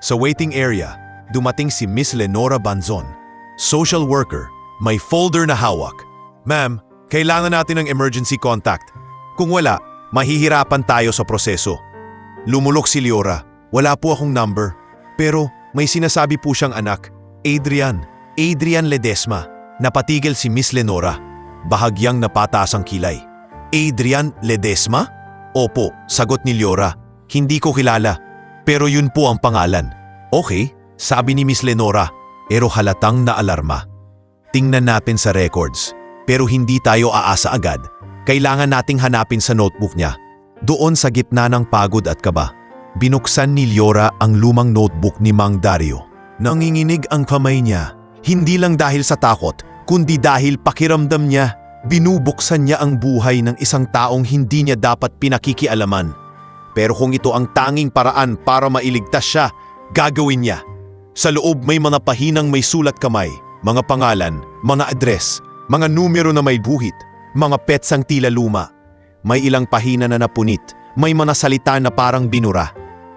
Sa waiting area, dumating si Miss Lenora Banzon. Social worker, may folder na hawak. Ma'am, kailangan natin ng emergency contact. Kung wala, mahihirapan tayo sa proseso. Lumulok si Liora. Wala po akong number. Pero may sinasabi po siyang anak, Adrian Ledesma. Napatigil si Miss Lenora. Bahagyang napataas ang kilay. Adrian Ledesma? Opo, sagot ni Liora. Hindi ko kilala. Pero yun po ang pangalan. Okay, sabi ni Miss Lenora. Pero halatang naalarma. Tingnan natin sa records. Pero hindi tayo aasa agad. Kailangan nating hanapin sa notebook niya. Doon sa gitna ng pagod at kaba, binuksan ni Liora ang lumang notebook ni Mang Dario. Nanginginig ang kamay niya. Hindi lang dahil sa takot, kundi dahil pakiramdam niya. Binubuksan niya ang buhay ng isang taong hindi niya dapat pinakikialaman. Pero kung ito ang tanging paraan para mailigtas siya, gagawin niya. Sa loob may mga pahinang may sulat kamay, mga pangalan, mga address, mga numero na may buhit, mga petsang tila luma. May ilang pahina na napunit, may mga salita na parang binura.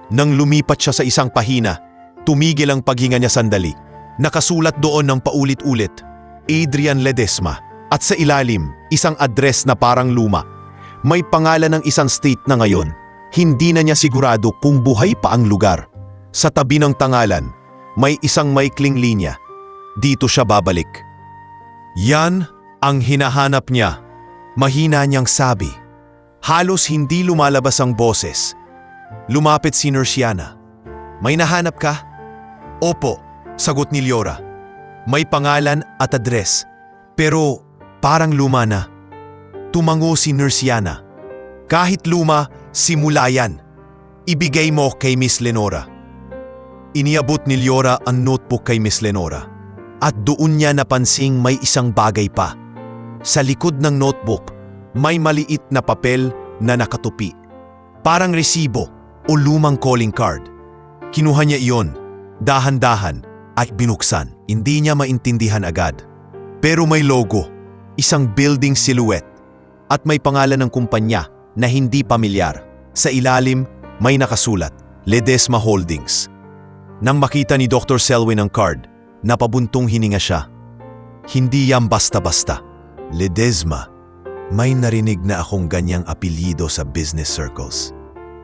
Nang lumipat siya sa isang pahina, tumigil ang paghinga niya sandali. Nakasulat doon ng paulit-ulit, Adrian Ledesma, at sa ilalim, isang address na parang luma. May pangalan ng isang state na ngayon. Hindi na niya sigurado kung buhay pa ang lugar. Sa tabi ng tangalan, may isang maikling linya. Dito siya babalik. Yan ang hinahanap niya. Mahina niyang sabi. Halos hindi lumalabas ang boses. Lumapit si Nersiana. May nahanap ka? Opo, sagot ni Leora. May pangalan at address, pero parang luma na. Tumango si Nersiana. Kahit luma, simula yan. Ibigay mo kay Miss Lenora. Iniabot ni Leora ang notebook kay Miss Lenora. At doon niya napansing may isang bagay pa. Sa likod ng notebook, may maliit na papel na nakatupi. Parang resibo o lumang calling card. Kinuha niya iyon, dahan-dahan, at binuksan. Hindi niya maintindihan agad. Pero may logo, isang building silhouette, at may pangalan ng kumpanya na hindi pamilyar. Sa ilalim, may nakasulat, Ledesma Holdings. Nang makita ni Dr. Selwyn ang card, napabuntong hininga siya. Hindi yan basta-basta. Ledesma, may narinig na akong ganyang apelyido sa business circles.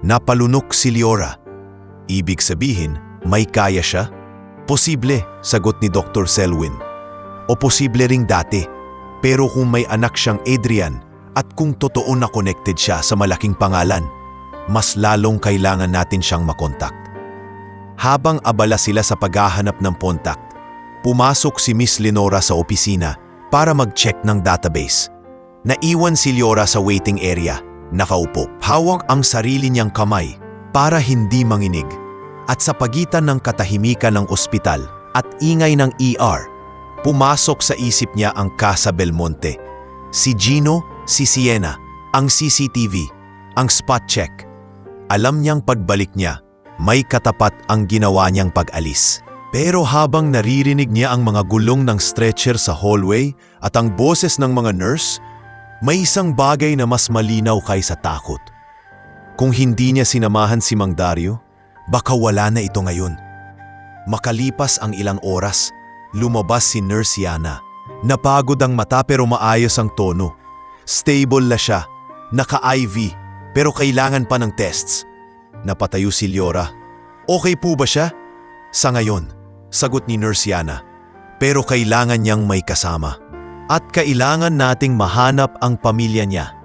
Napalunok si Leora. Ibig sabihin, may kaya siya? Posible, sagot ni Dr. Selwyn. O posible ring dati. Pero kung may anak siyang Adrian at kung totoo na connected siya sa malaking pangalan, mas lalong kailangan natin siyang makontak. Habang abala sila sa paghahanap ng contact, pumasok si Miss Lenora sa opisina para mag-check ng database. Naiwan si Leora sa waiting area, nakaupo. Hawak ang sarili niyang kamay para hindi manginig. At sa pagitan ng katahimikan ng ospital at ingay ng ER, pumasok sa isip niya ang Casa Belmonte. Si Gino, si Sienna, ang CCTV, ang spot check. Alam niyang pagbalik niya, may katapat ang ginawa niyang pag-alis. Pero habang naririnig niya ang mga gulong ng stretcher sa hallway at ang boses ng mga nurse, may isang bagay na mas malinaw kaysa takot. Kung hindi niya sinamahan si Mang Dario, baka wala na ito ngayon. Makalipas ang ilang oras, lumabas si Nurse Yana. Napagod ang mata pero maayos ang tono. Stable na siya, naka-IV, pero kailangan pa ng tests. Napatayo si Leora. Okay po ba siya? Sa ngayon, sagot ni Nurse Yana. Pero kailangan niyang may kasama. At kailangan nating mahanap ang pamilya niya.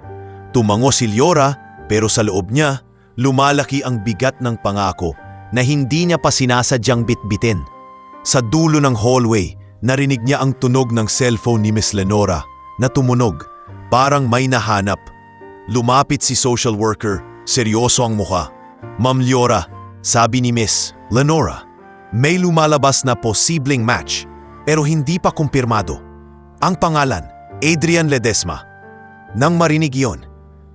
Tumango si Leora, pero sa loob niya, lumalaki ang bigat ng pangako na hindi niya pa sinasadyang bitbitin. Sa dulo ng hallway, narinig niya ang tunog ng cellphone ni Miss Lenora na tumunog, parang may nahanap. Lumapit si social worker, seryoso ang mukha. Ma'am Leora, sabi ni Miss Lenora, may lumalabas na posibleng match pero hindi pa kumpirmado. Ang pangalan, Adrian Ledesma. Nang marinig iyon,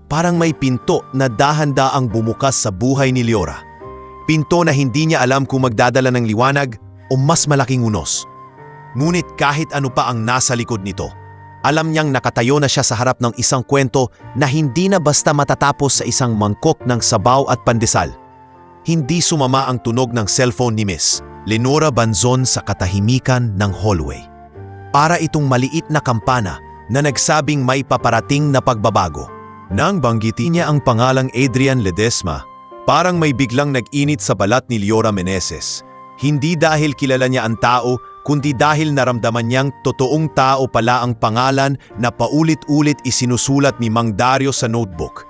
parang may pinto na dahan-daang bumukas sa buhay ni Leora. Pinto na hindi niya alam kung magdadala ng liwanag o mas malaking unos. Ngunit kahit ano pa ang nasa likod nito, alam niyang nakatayo na siya sa harap ng isang kwento na hindi na basta matatapos sa isang mangkok ng sabaw at pandesal. Hindi sumama ang tunog ng cellphone ni Miss Lenora Banzon sa katahimikan ng hallway. Para itong maliit na kampana na nagsabing may paparating na pagbabago. Nang banggitin niya ang pangalang Adrian Ledesma, parang may biglang nag-init sa balat ni Leora Meneses. Hindi dahil kilala niya ang tao, kundi dahil naramdaman niyang totoong tao pala ang pangalan na paulit-ulit isinusulat ni Mang Dario sa notebook.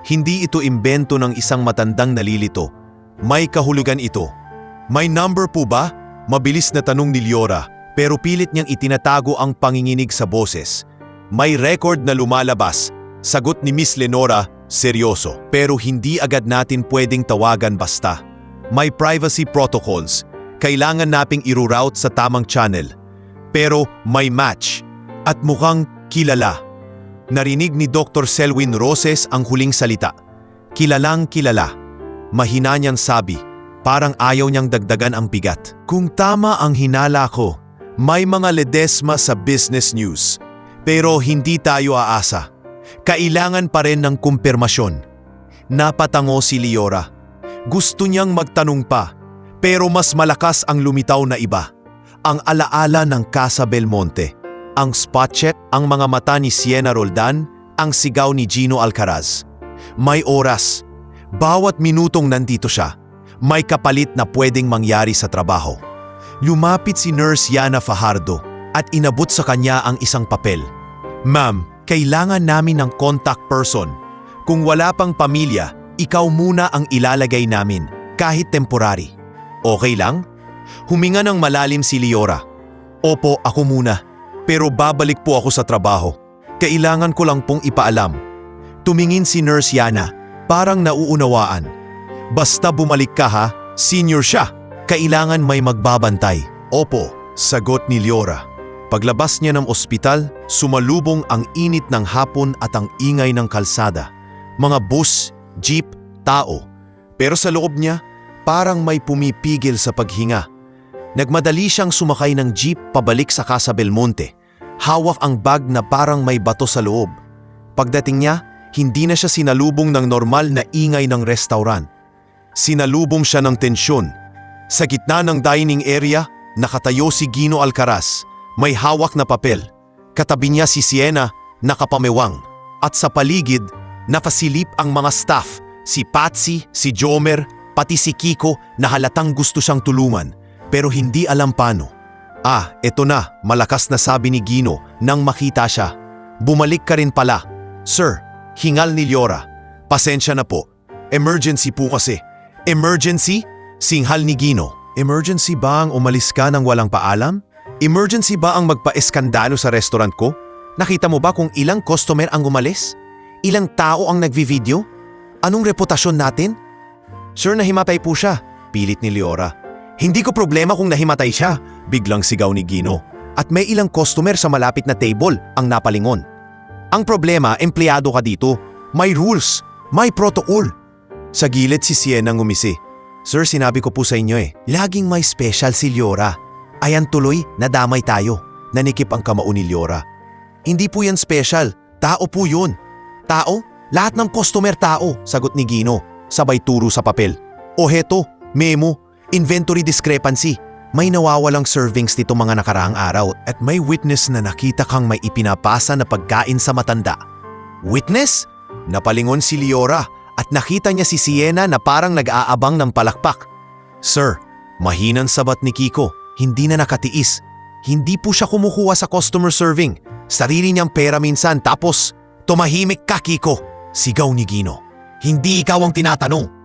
Hindi ito imbento ng isang matandang nalilito. May kahulugan ito. May number po ba? Mabilis na tanong ni Leora, pero pilit niyang itinatago ang panginginig sa boses. May record na lumalabas. Sagot ni Miss Lenora, seryoso. Pero hindi agad natin pwedeng tawagan basta. May privacy protocols. Kailangan naping i-route sa tamang channel. Pero may match. At mukhang kilala. Narinig ni Dr. Selwyn Roses ang huling salita. Kilalang kilala. Mahina niyang sabi, parang ayaw niyang dagdagan ang bigat. Kung tama ang hinala ko, may mga Ledesma sa business news. Pero hindi tayo aasa. Kailangan pa rin ng kumpirmasyon. Napatango si Leora. Gusto niyang magtanong pa, pero mas malakas ang lumitaw na iba. ang alaala ng Casa Belmonte, ang spot check, ang mga mata ni Sienna Roldan, ang sigaw ni Gino Alcaraz. May oras. Bawat minutong nandito siya, may kapalit na pwedeng mangyari sa trabaho. Lumapit si Nurse Yana Fajardo at inabot sa kanya ang isang papel. Ma'am, kailangan namin ng contact person. Kung wala pang pamilya, ikaw muna ang ilalagay namin, kahit temporary. Okay lang? Huminga ng malalim si Liora. Opo, ako muna. Pero babalik po ako sa trabaho. Kailangan ko lang pong ipaalam. Tumingin si Nurse Yana, parang nauunawaan. Basta bumalik ka ha, senior siya. Kailangan may magbabantay. Opo, sagot ni Liora. Paglabas niya ng ospital, sumalubong ang init ng hapon at ang ingay ng kalsada. Mga bus, jeep, tao. Pero sa loob niya, parang may pumipigil sa paghinga. Nagmadali siyang sumakay ng jeep pabalik sa Casa Belmonte. Hawak ang bag na parang may bato sa loob. Pagdating niya, hindi na siya sinalubong ng normal na ingay ng restaurant. Sinalubong siya ng tensyon. Sa gitna ng dining area, nakatayo si Gino Alcaraz. May hawak na papel. Katabi niya si Sienna, nakapamewang. At sa paligid, nakasilip ang mga staff. Si Patsy, si Jomer, pati si Kiko na halatang gusto siyang tulungan. Pero hindi alam paano. Eto na, malakas na sabi ni Gino nang makita siya. Bumalik ka rin pala. Sir, hingal ni Liora. Pasensya na po. Emergency po kasi. Emergency? Singhal ni Gino. Emergency ba ang umalis ka nang walang paalam? Emergency ba ang magpa-eskandalo sa restaurant ko? Nakita mo ba kung ilang customer ang umalis? Ilang tao ang nagvi-video? Anong reputasyon natin? Sir, nahimatay po siya, pilit ni Liora. Hindi ko problema kung nahimatay siya, biglang sigaw ni Gino. At may ilang customer sa malapit na table ang napalingon. Ang problema, empleyado ka dito. May rules, may protocol. Sa gilid si Sienna ngumisi. Sir, sinabi ko po sa inyo laging may special si Liora. Ayan tuloy, nadamay tayo. Nanikip ang kamao ni Liora. Hindi po yan special, tao po yun. Tao? Lahat ng customer tao, sagot ni Gino, sabay turo sa papel. O heto, memo. Inventory discrepancy. May nawawalang servings dito mga nakaraang araw at may witness na nakita kang may ipinapasa na pagkain sa matanda. Witness? Napalingon si Liora at nakita niya si Sienna na parang nag-aabang ng palakpak. Sir, mahinang sabat ni Kiko, hindi na nakatiis. Hindi po siya kumukuha sa customer serving. Sarili niyang pera minsan tapos, tumahimik ka Kiko, sigaw ni Gino. Hindi ikaw ang tinatanong.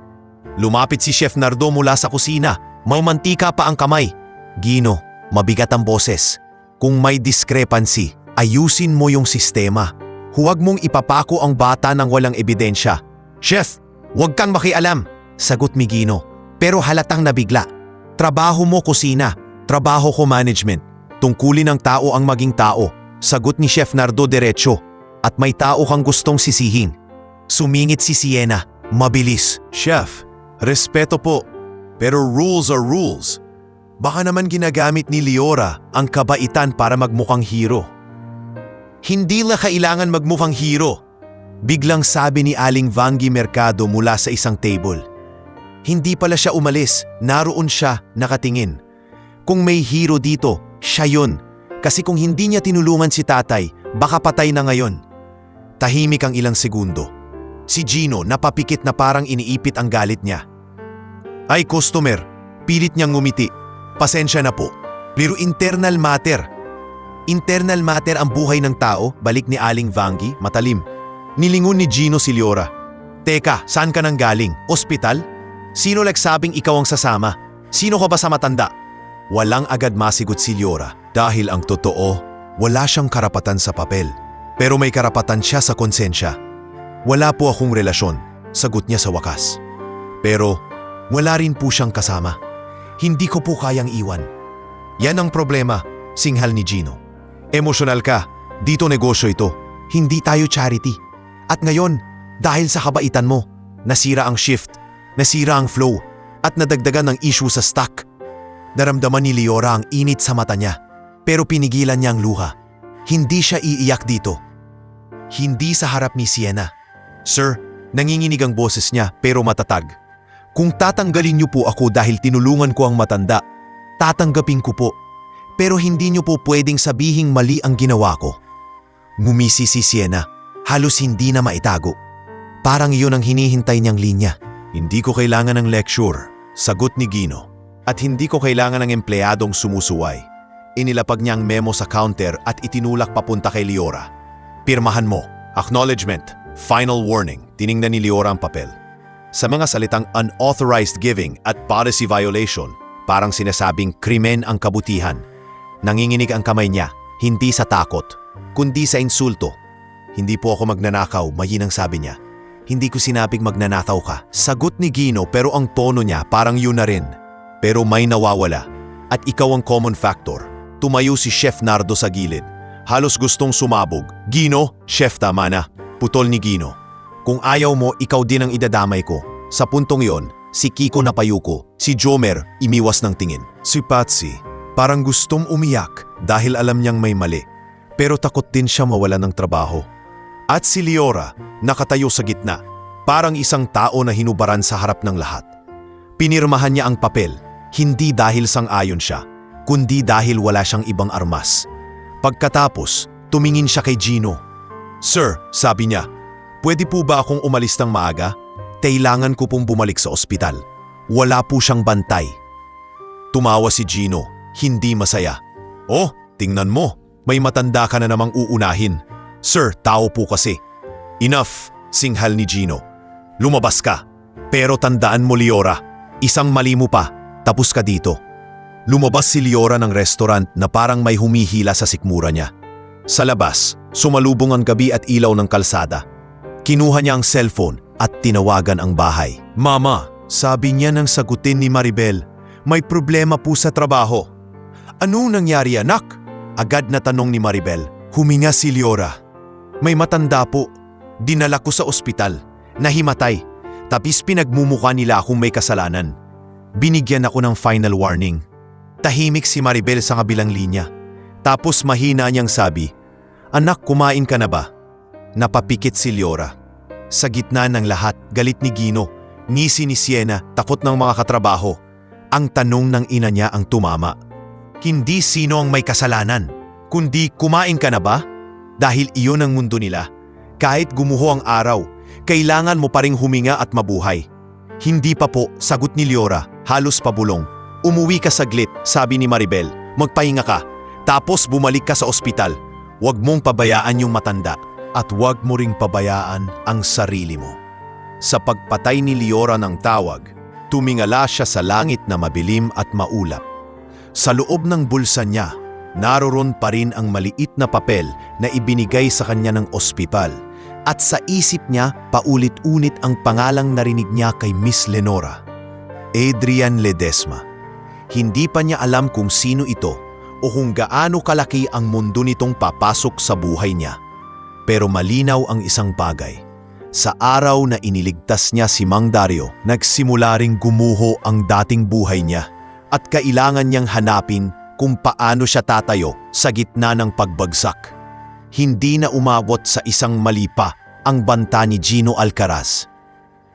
Lumapit si Chef Nardo mula sa kusina. May mantika pa ang kamay. Gino, mabigat ang boses. Kung may discrepancy, ayusin mo yung sistema. Huwag mong ipapako ang bata ng walang ebidensya. Chef, huwag kang makialam, sagot ni Gino. Pero halatang nabigla. Trabaho mo kusina, trabaho ko management. Tungkulin ng tao ang maging tao, sagot ni Chef Nardo diretso. At may tao kang gustong sisihin. Sumingit si Sienna, mabilis. Chef, respeto po, pero rules are rules. Baka naman ginagamit ni Liora ang kabaitan para magmukhang hero. Hindi la kailangan magmukhang hero, biglang sabi ni Aling Vangie Mercado mula sa isang table. Hindi pala siya umalis, naroon siya nakatingin. Kung may hero dito, siya yun. Kasi kung hindi niya tinulungan si tatay, baka patay na ngayon. Tahimik ang ilang segundo. Si Gino napapikit na parang iniipit ang galit niya. Ay customer, pilit niyang ngumiti. Pasensya na po. Pero internal matter. Internal matter ang buhay ng tao, balik ni Aling Vangie, matalim. Nilingon ni Gino si Liora. Teka, saan ka nang galing? Ospital? Sino nagsabing ikaw ang sasama? Sino ka ba sa matanda? Walang agad masigot si Liora dahil ang totoo, wala siyang karapatan sa papel. Pero may karapatan siya sa konsensya. Wala po akong relasyon, sagot niya sa wakas. Pero wala rin po siyang kasama. Hindi ko po kayang iwan. Yan ang problema, singhal ni Gino. Emosyonal ka, dito negosyo ito. Hindi tayo charity. At ngayon, dahil sa kabaitan mo, nasira ang shift, nasira ang flow, at nadagdagan ng issue sa stock. Naramdaman ni Liora ang init sa mata niya, pero pinigilan niya ang luha. Hindi siya iiyak dito. Hindi sa harap ni Sienna. Sir, nanginginig ang boses niya pero matatag. Kung tatanggalin niyo po ako dahil tinulungan ko ang matanda, tatanggapin ko po. Pero hindi niyo po pwedeng sabihing mali ang ginawa ko. Ngumisi si Sienna, halos hindi na maitago. Parang iyon ang hinihintay niyang linya. Hindi ko kailangan ng lecture, sagot ni Gino. At hindi ko kailangan ng empleyadong sumusuway. Inilapag niya ang memo sa counter at itinulak papunta kay Liora. Pirmahan mo. Acknowledgement. Final warning. Tiningnan ni Liora ang papel. Sa mga salitang unauthorized giving at policy violation, parang sinasabing krimen ang kabutihan. Nanginginig ang kamay niya, hindi sa takot, kundi sa insulto. Hindi po ako magnanakaw, mahinang sabi niya. Hindi ko sinabing magnanakaw ka. Sagot ni Gino pero ang tono niya parang yun na rin. Pero may nawawala. At ikaw ang common factor. Tumayo si Chef Nardo sa gilid. Halos gustong sumabog. Gino, Chef tama na. Putol ni Gino. Kung ayaw mo, ikaw din ang idadamay ko. Sa puntong yon, si Kiko napayuko. Si Jomer, imiwas ng tingin. Si Patsy, parang gustong umiyak dahil alam niyang may mali. Pero takot din siya mawalan ng trabaho. At si Liora, nakatayo sa gitna. Parang isang tao na hinubaran sa harap ng lahat. Pinirmahan niya ang papel, hindi dahil sang-ayon siya, kundi dahil wala siyang ibang armas. Pagkatapos, tumingin siya kay Gino. Sir, sabi niya, pwede po ba akong umalis ng maaga? Kailangan ko pong bumalik sa ospital. Wala po siyang bantay. Tumawa si Gino, hindi masaya. Oh, tingnan mo, may matanda ka na namang uunahin. Sir, tao po kasi. Enough, singhal ni Gino. Lumabas ka. Pero tandaan mo Liora, isang mali mo pa, tapos ka dito. Lumabas si Liora ng restaurant na parang may humihila sa sikmura niya. Sa labas, sumalubong ang gabi at ilaw ng kalsada. Kinuha niya ang cellphone at tinawagan ang bahay. Mama, sabi niya nang sagutin ni Maribel, may problema po sa trabaho. Anong nangyari anak? Agad na tanong ni Maribel. Huminga si Liora. May matanda po. Dinala ko sa ospital. Nahimatay. Tapos pinagmumukha nila akong may kasalanan. Binigyan ako ng final warning. Tahimik si Maribel sa kabilang linya. Tapos mahina niyang sabi, Anak, kumain ka na ba? Napapikit si Liora. Sa gitna ng lahat, galit ni Gino, ngisi ni Sienna, takot ng mga katrabaho. Ang tanong ng ina niya ang tumama. Hindi sino ang may kasalanan, kundi kumain ka na ba? Dahil iyon ang mundo nila. Kahit gumuho ang araw, kailangan mo pa ring huminga at mabuhay. Hindi pa po, sagot ni Liora, halos pabulong. Umuwi ka saglit, sabi ni Maribel. Magpahinga ka, tapos bumalik ka sa ospital. Huwag mong pabayaan yung matanda at huwag mo ring pabayaan ang sarili mo. Sa pagpatay ni Liora ng tawag, tumingala siya sa langit na mabilim at maulap. Sa loob ng bulsa niya, naroon pa rin ang maliit na papel na ibinigay sa kanya ng ospital. At sa isip niya, paulit-unit ang pangalang narinig niya kay Miss Lenora. Adrian Ledesma. Hindi pa niya alam kung sino ito o kung gaano kalaki ang mundo nitong papasok sa buhay niya. Pero malinaw ang isang bagay. Sa araw na iniligtas niya si Mang Dario, nagsimula ring gumuho ang dating buhay niya at kailangan niyang hanapin kung paano siya tatayo sa gitna ng pagbagsak. Hindi na umabot sa isang mali pa ang banta ni Gino Alcaraz.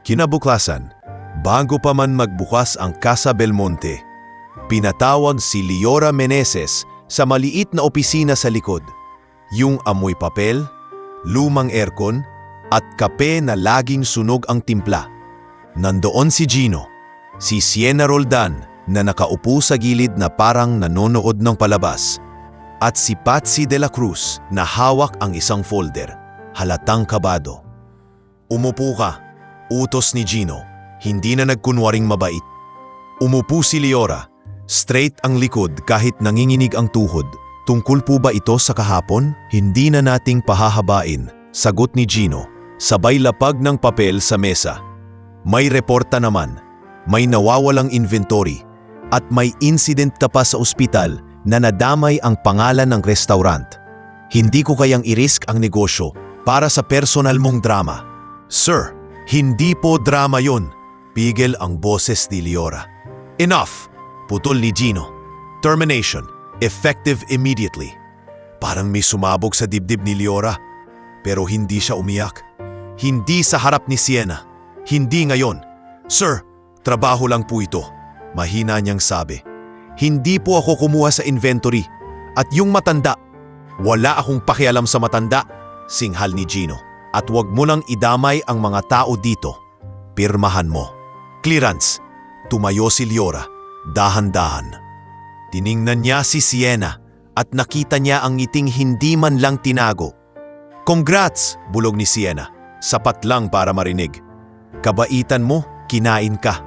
Kinabukasan, bago pa man magbukas ang Casa Belmonte, pinatawag si Liora Meneses sa maliit na opisina sa likod. Yung amoy papel, lumang aircon, at kape na laging sunog ang timpla. Nandoon si Gino, si Sienna Roldan na nakaupo sa gilid na parang nanonood ng palabas, at si Patsy de la Cruz na hawak ang isang folder, halatang kabado. Umupo ka, utos ni Gino, hindi na nagkunwaring mabait. Umupo si Liora, straight ang likod kahit nanginginig ang tuhod. Tungkol po ba ito sa kahapon? Hindi na nating pahahabain, sagot ni Gino, sabay lapag ng papel sa mesa. May reporta naman, may nawawalang inventory, at may incident ka pa sa ospital na nadamay ang pangalan ng restaurant. Hindi ko kayang i-risk ang negosyo para sa personal mong drama. Sir, hindi po drama yon. Pigil ang boses ni Liora. Enough! Putol ni Gino. Termination. Effective immediately. Parang may sumabog sa dibdib ni Liora. Pero hindi siya umiyak. Hindi sa harap ni Sienna. Hindi ngayon. Sir, trabaho lang po ito. Mahina niyang sabi. Hindi po ako kumuha sa inventory. At yung matanda, wala akong pakialam sa matanda, singhal ni Gino. At wag mo nang idamay ang mga tao dito. Pirmahan mo. Clearance. Tumayo si Liora. Dahan-dahan. Tiningnan niya si Sienna at nakita niya ang ngiting hindi man lang tinago. Congrats! Bulog ni Sienna. Sapat lang para marinig. Kabaitan mo, kinain ka.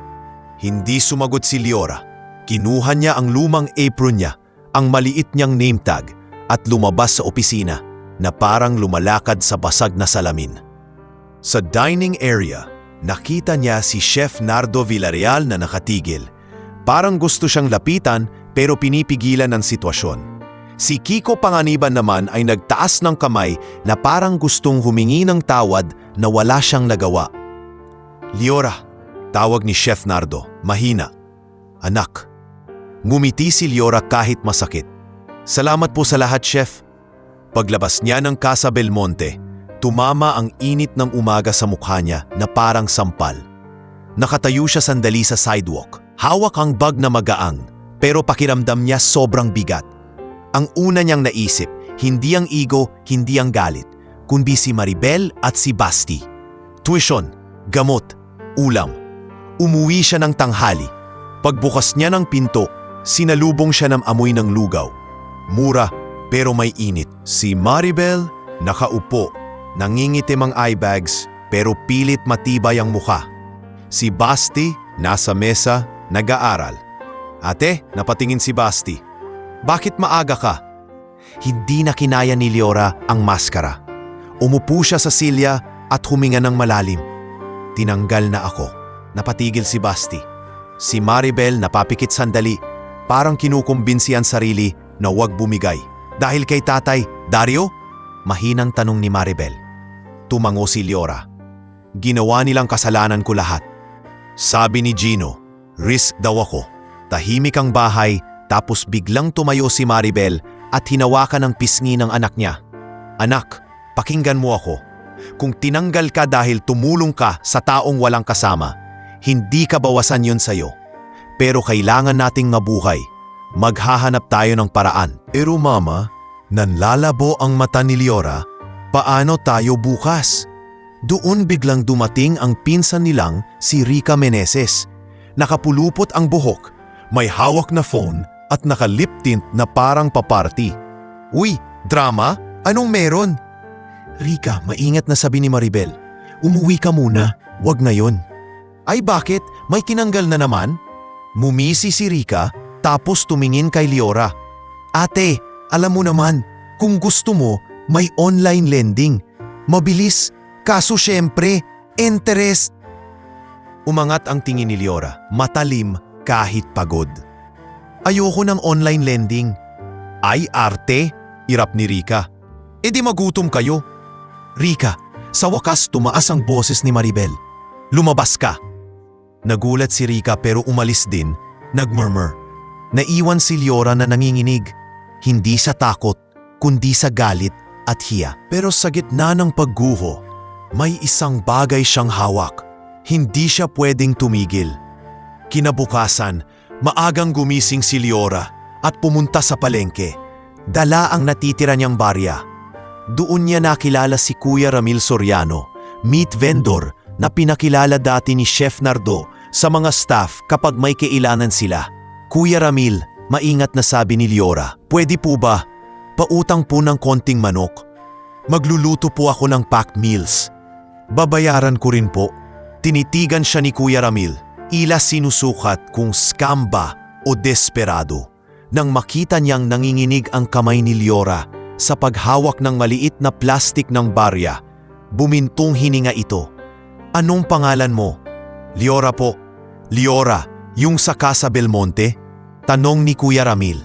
Hindi sumagot si Liora. Kinuha niya ang lumang apron niya, ang maliit niyang name tag at lumabas sa opisina na parang lumalakad sa basag na salamin. Sa dining area, nakita niya si Chef Nardo Villarreal na nakatigil. Parang gusto siyang lapitan pero pinipigilan ng sitwasyon. Si Kiko Panganiban naman ay nagtaas ng kamay na parang gustong humingi ng tawad na wala siyang nagawa. Liora, tawag ni Chef Nardo, mahina. Anak. Ngumiti si Liora kahit masakit. Salamat po sa lahat, Chef. Paglabas niya ng Casa Belmonte, tumama ang init ng umaga sa mukha niya na parang sampal. Nakatayo siya sandali sa sidewalk. Hawak ang bag na magaang, pero pakiramdam niya sobrang bigat. Ang una niyang naisip, hindi ang ego, hindi ang galit, kundi si Maribel at si Basti. Tuition, gamot, ulam. Umuwi siya ng tanghali. Pagbukas niya ng pinto, sinalubong siya ng amoy ng lugaw. Mura pero may init. Si Maribel, nakaupo, nangingitim ang eyebags pero pilit matibay ang mukha. Si Basti, nasa mesa, nag-aaral. Ate, napatingin si Basti. Bakit maaga ka? Hindi na kinaya ni Liora ang maskara. Umupo siya sa silya at huminga ng malalim. Tinanggal na ako. Napatigil si Basti. Si Maribel napapikit sandali, parang kinukumbinsi ang sarili na huwag bumigay. Dahil kay tatay, Dario? Mahinang tanong ni Maribel. Tumango si Liora. Ginawa nilang kasalanan ko lahat. Sabi ni Gino, risk daw ako. Tahimik ang bahay, tapos biglang tumayo si Maribel at hinawakan ang pisngi ng anak niya. Anak, pakinggan mo ako. Kung tinanggal ka dahil tumulong ka sa taong walang kasama, hindi ka bawasan yun sa'yo. Pero kailangan nating mabuhay. Maghahanap tayo ng paraan. Pero mama, nanlalabo ang mata ni Liora. Paano tayo bukas? Doon biglang dumating ang pinsan nilang si Rica Meneses. Nakapulupot ang buhok, may hawak na phone at naka-lip tint na parang paparty. Uy, drama? Anong meron? Rica, maingat na sabi ni Maribel. Umuwi ka muna, wag na yon. Ay bakit? May tinanggal na naman? Mumisi si Rica tapos tumingin kay Liora. Ate, alam mo naman, kung gusto mo, may online lending. Mabilis, kaso syempre, interest. Umangat ang tingin ni Liora, matalim kahit pagod. Ayoko ng online lending. Ay arte, irap ni Rica. E di magutom kayo. Rica, sa wakas tumaas ang boses ni Maribel. Lumabas ka. Nagulat si Rica pero umalis din, nagmurmur. Naiwan si Liora na nanginginig, hindi sa takot, kundi sa galit at hiya. Pero sa gitna ng pagguho, may isang bagay siyang hawak. Hindi siya pwedeng tumigil. Kinabukasan, maagang gumising si Liora at pumunta sa palengke. Dala ang natitira niyang barya. Doon niya nakilala si Kuya Ramil Soriano, meat vendor na pinakilala dati ni Chef Nardo sa mga staff kapag may kailangan sila. Kuya Ramil, maingat na sabi ni Liora, pwede po ba? Pautang po ng konting manok. Magluluto po ako ng packed meals. Babayaran ko rin po. Tinitigan siya ni Kuya Ramil, ila sinusukat kung scam ba o desperado. Nang makita niyang nanginginig ang kamay ni Liora sa paghawak ng maliit na plastik ng barya, bumintong hininga ito. Anong pangalan mo? Liora po. Liora, yung sa Casa Belmonte? Tanong ni Kuya Ramil.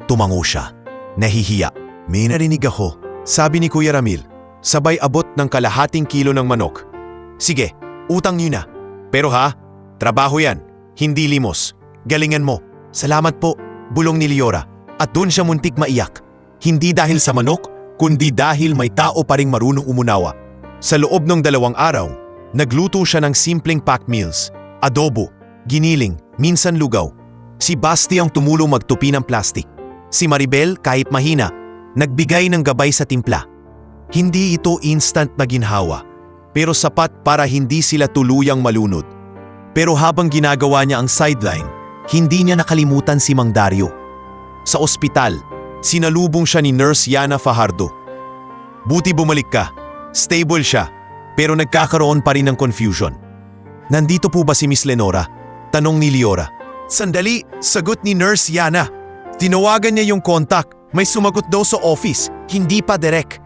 Tumango siya. Nahihiya. May narinig ako. Sabi ni Kuya Ramil, sabay abot ng kalahating kilo ng manok. Sige, utang niyo na. Pero ha, trabaho yan. Hindi limos. Galingan mo. Salamat po, bulong ni Liora. At doon siya muntik maiyak. Hindi dahil sa manok, kundi dahil may tao pa ring marunong umunawa. Sa loob ng 2 araw, nagluto siya ng simpleng packed meals. Adobo, giniling, minsan lugaw. Si Basti ang tumulong magtupi ng plastic. Si Maribel, kahit mahina, nagbigay ng gabay sa timpla. Hindi ito instant na ginhawa, pero sapat para hindi sila tuluyang malunod. Pero habang ginagawa niya ang sideline, hindi niya nakalimutan si Mang Dario. Sa ospital, sinalubong siya ni Nurse Yana Fajardo. Buti bumalik ka. Stable siya, pero nagkakaroon pa rin ng confusion. Nandito po ba si Miss Lenora? Tanong ni Liora. Sandali, sagot ni Nurse Yana. Tinawagan niya yung contact. May sumagot daw sa office, hindi pa direct.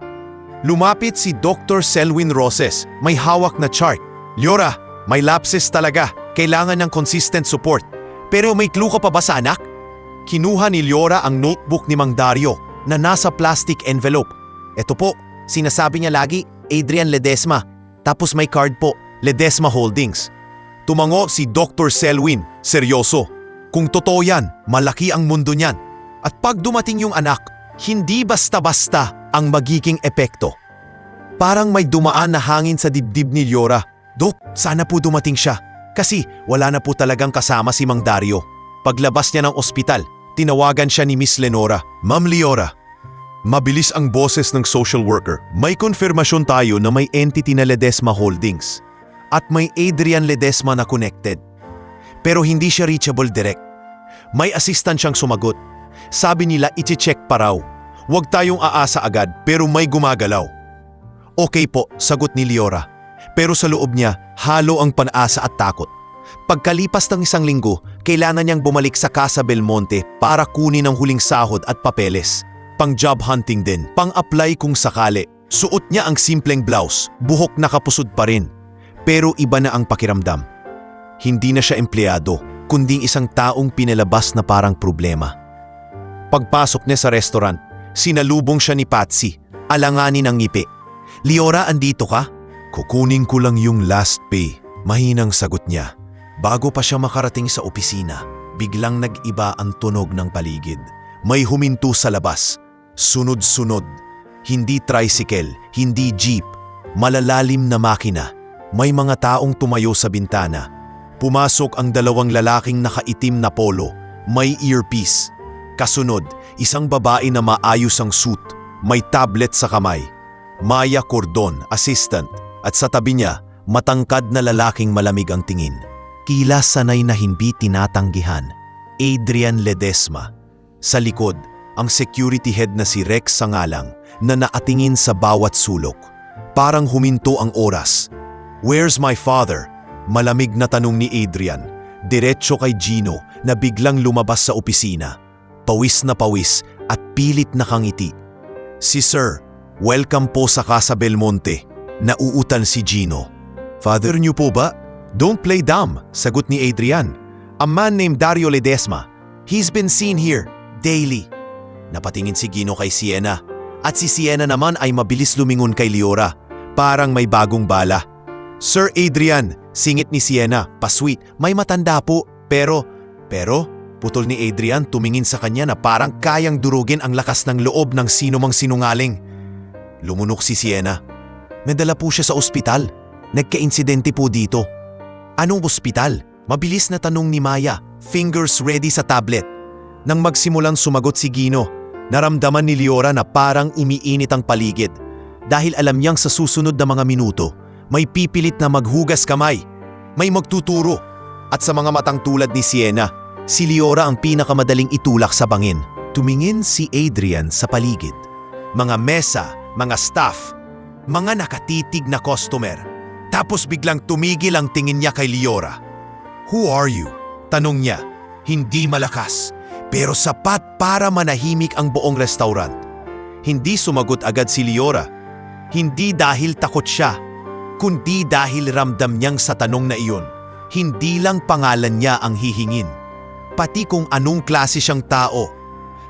Lumapit si Dr. Selwyn Roses. May hawak na chart. Liora, may lapses talaga. Kailangan ng consistent support. Pero may clue ka pa ba sa anak? Kinuha ni Liora ang notebook ni Mang Dario na nasa plastic envelope. Ito po, sinasabi niya lagi, Adrian Ledesma. Tapos may card po, Ledesma Holdings. Tumango si Dr. Selwyn, seryoso. Kung totoo yan, malaki ang mundo niyan. At pag dumating yung anak, hindi basta-basta ang magiging epekto. Parang may dumaan na hangin sa dibdib ni Liora. Dok, sana po dumating siya. Kasi wala na po talagang kasama si Mang Dario. Paglabas niya ng ospital, tinawagan siya ni Miss Lenora. Ma'am Liora, mabilis ang boses ng social worker. May konfirmasyon tayo na may entity na Ledesma Holdings. At may Adrian Ledesma na connected. Pero hindi siya reachable direct. May assistant siyang sumagot. Sabi nila iche-check pa raw. Huwag tayong aasa agad pero may gumagalaw. Okay po, sagot ni Liora. Pero sa loob niya, halo ang pag-asa at takot. Pagkalipas ng 1 linggo, kailangan niyang bumalik sa Casa Belmonte para kunin ang huling sahod at papeles. Pang-job hunting din, pang-apply kung sakali. Suot niya ang simpleng blouse, buhok nakapusod pa rin. Pero iba na ang pakiramdam. Hindi na siya empleyado, kundi isang taong pinalabas na parang problema. Pagpasok niya sa restaurant, sinalubong siya ni Patsy, alanganin ang ngipi. Liora, andito ka? Kukunin ko lang yung last pay, mahinang sagot niya. Bago pa siya makarating sa opisina, biglang nag-iba ang tunog ng paligid. May huminto sa labas. Sunod-sunod. Hindi tricycle, hindi jeep. Malalalim na makina. May mga taong tumayo sa bintana. Pumasok ang 2 lalaking nakaitim na polo. May earpiece. Kasunod, isang babae na maayos ang suit. May tablet sa kamay. Maya Cordon, assistant. At sa tabi niya, matangkad na lalaking malamig ang tingin. Kilas sanay na hindi tinatanggihan. Adrian Ledesma. Sa likod, ang security head na si Rex Sangalang na naatingin sa bawat sulok. Parang huminto ang oras. Where's my father? Malamig na tanong ni Adrian. Diretso kay Gino na biglang lumabas sa opisina. Pawis na pawis at pilit na kangiti. Si Sir, welcome po sa Casa Belmonte. Nauutan si Gino. Father niyo po ba? Don't play dumb, sagot ni Adrian. A man named Dario Ledesma. He's been seen here, daily. Napatingin si Gino kay Sienna. At si Sienna naman ay mabilis lumingon kay Liora. Parang may bagong bala. Sir Adrian, singit ni Sienna, pasweet, may matanda po. Pero, putol ni Adrian tumingin sa kanya na parang kayang durugin ang lakas ng loob ng sinumang sinungaling. Lumunok si Sienna. Nadala po siya sa ospital. Nagka-insidente po dito. Anong ospital? Mabilis na tanong ni Maya, fingers ready sa tablet. Nang magsimulang sumagot si Gino, naramdaman ni Liora na parang umiinit ang paligid. Dahil alam niyang sa susunod na mga minuto, may pipilit na maghugas kamay. May magtuturo. At sa mga matang tulad ni Sienna, si Liora ang pinakamadaling itulak sa bangin. Tumingin si Adrian sa paligid. Mga mesa, mga staff, mga nakatitig na customer. Tapos biglang tumigil ang tingin niya kay Liora. Who are you? Tanong niya. Hindi malakas, pero sapat para manahimik ang buong restaurant. Hindi sumagot agad si Liora. Hindi dahil takot siya, kundi dahil ramdam niyang sa tanong na iyon. Hindi lang pangalan niya ang hihingin. Pati kung anong klase siyang tao.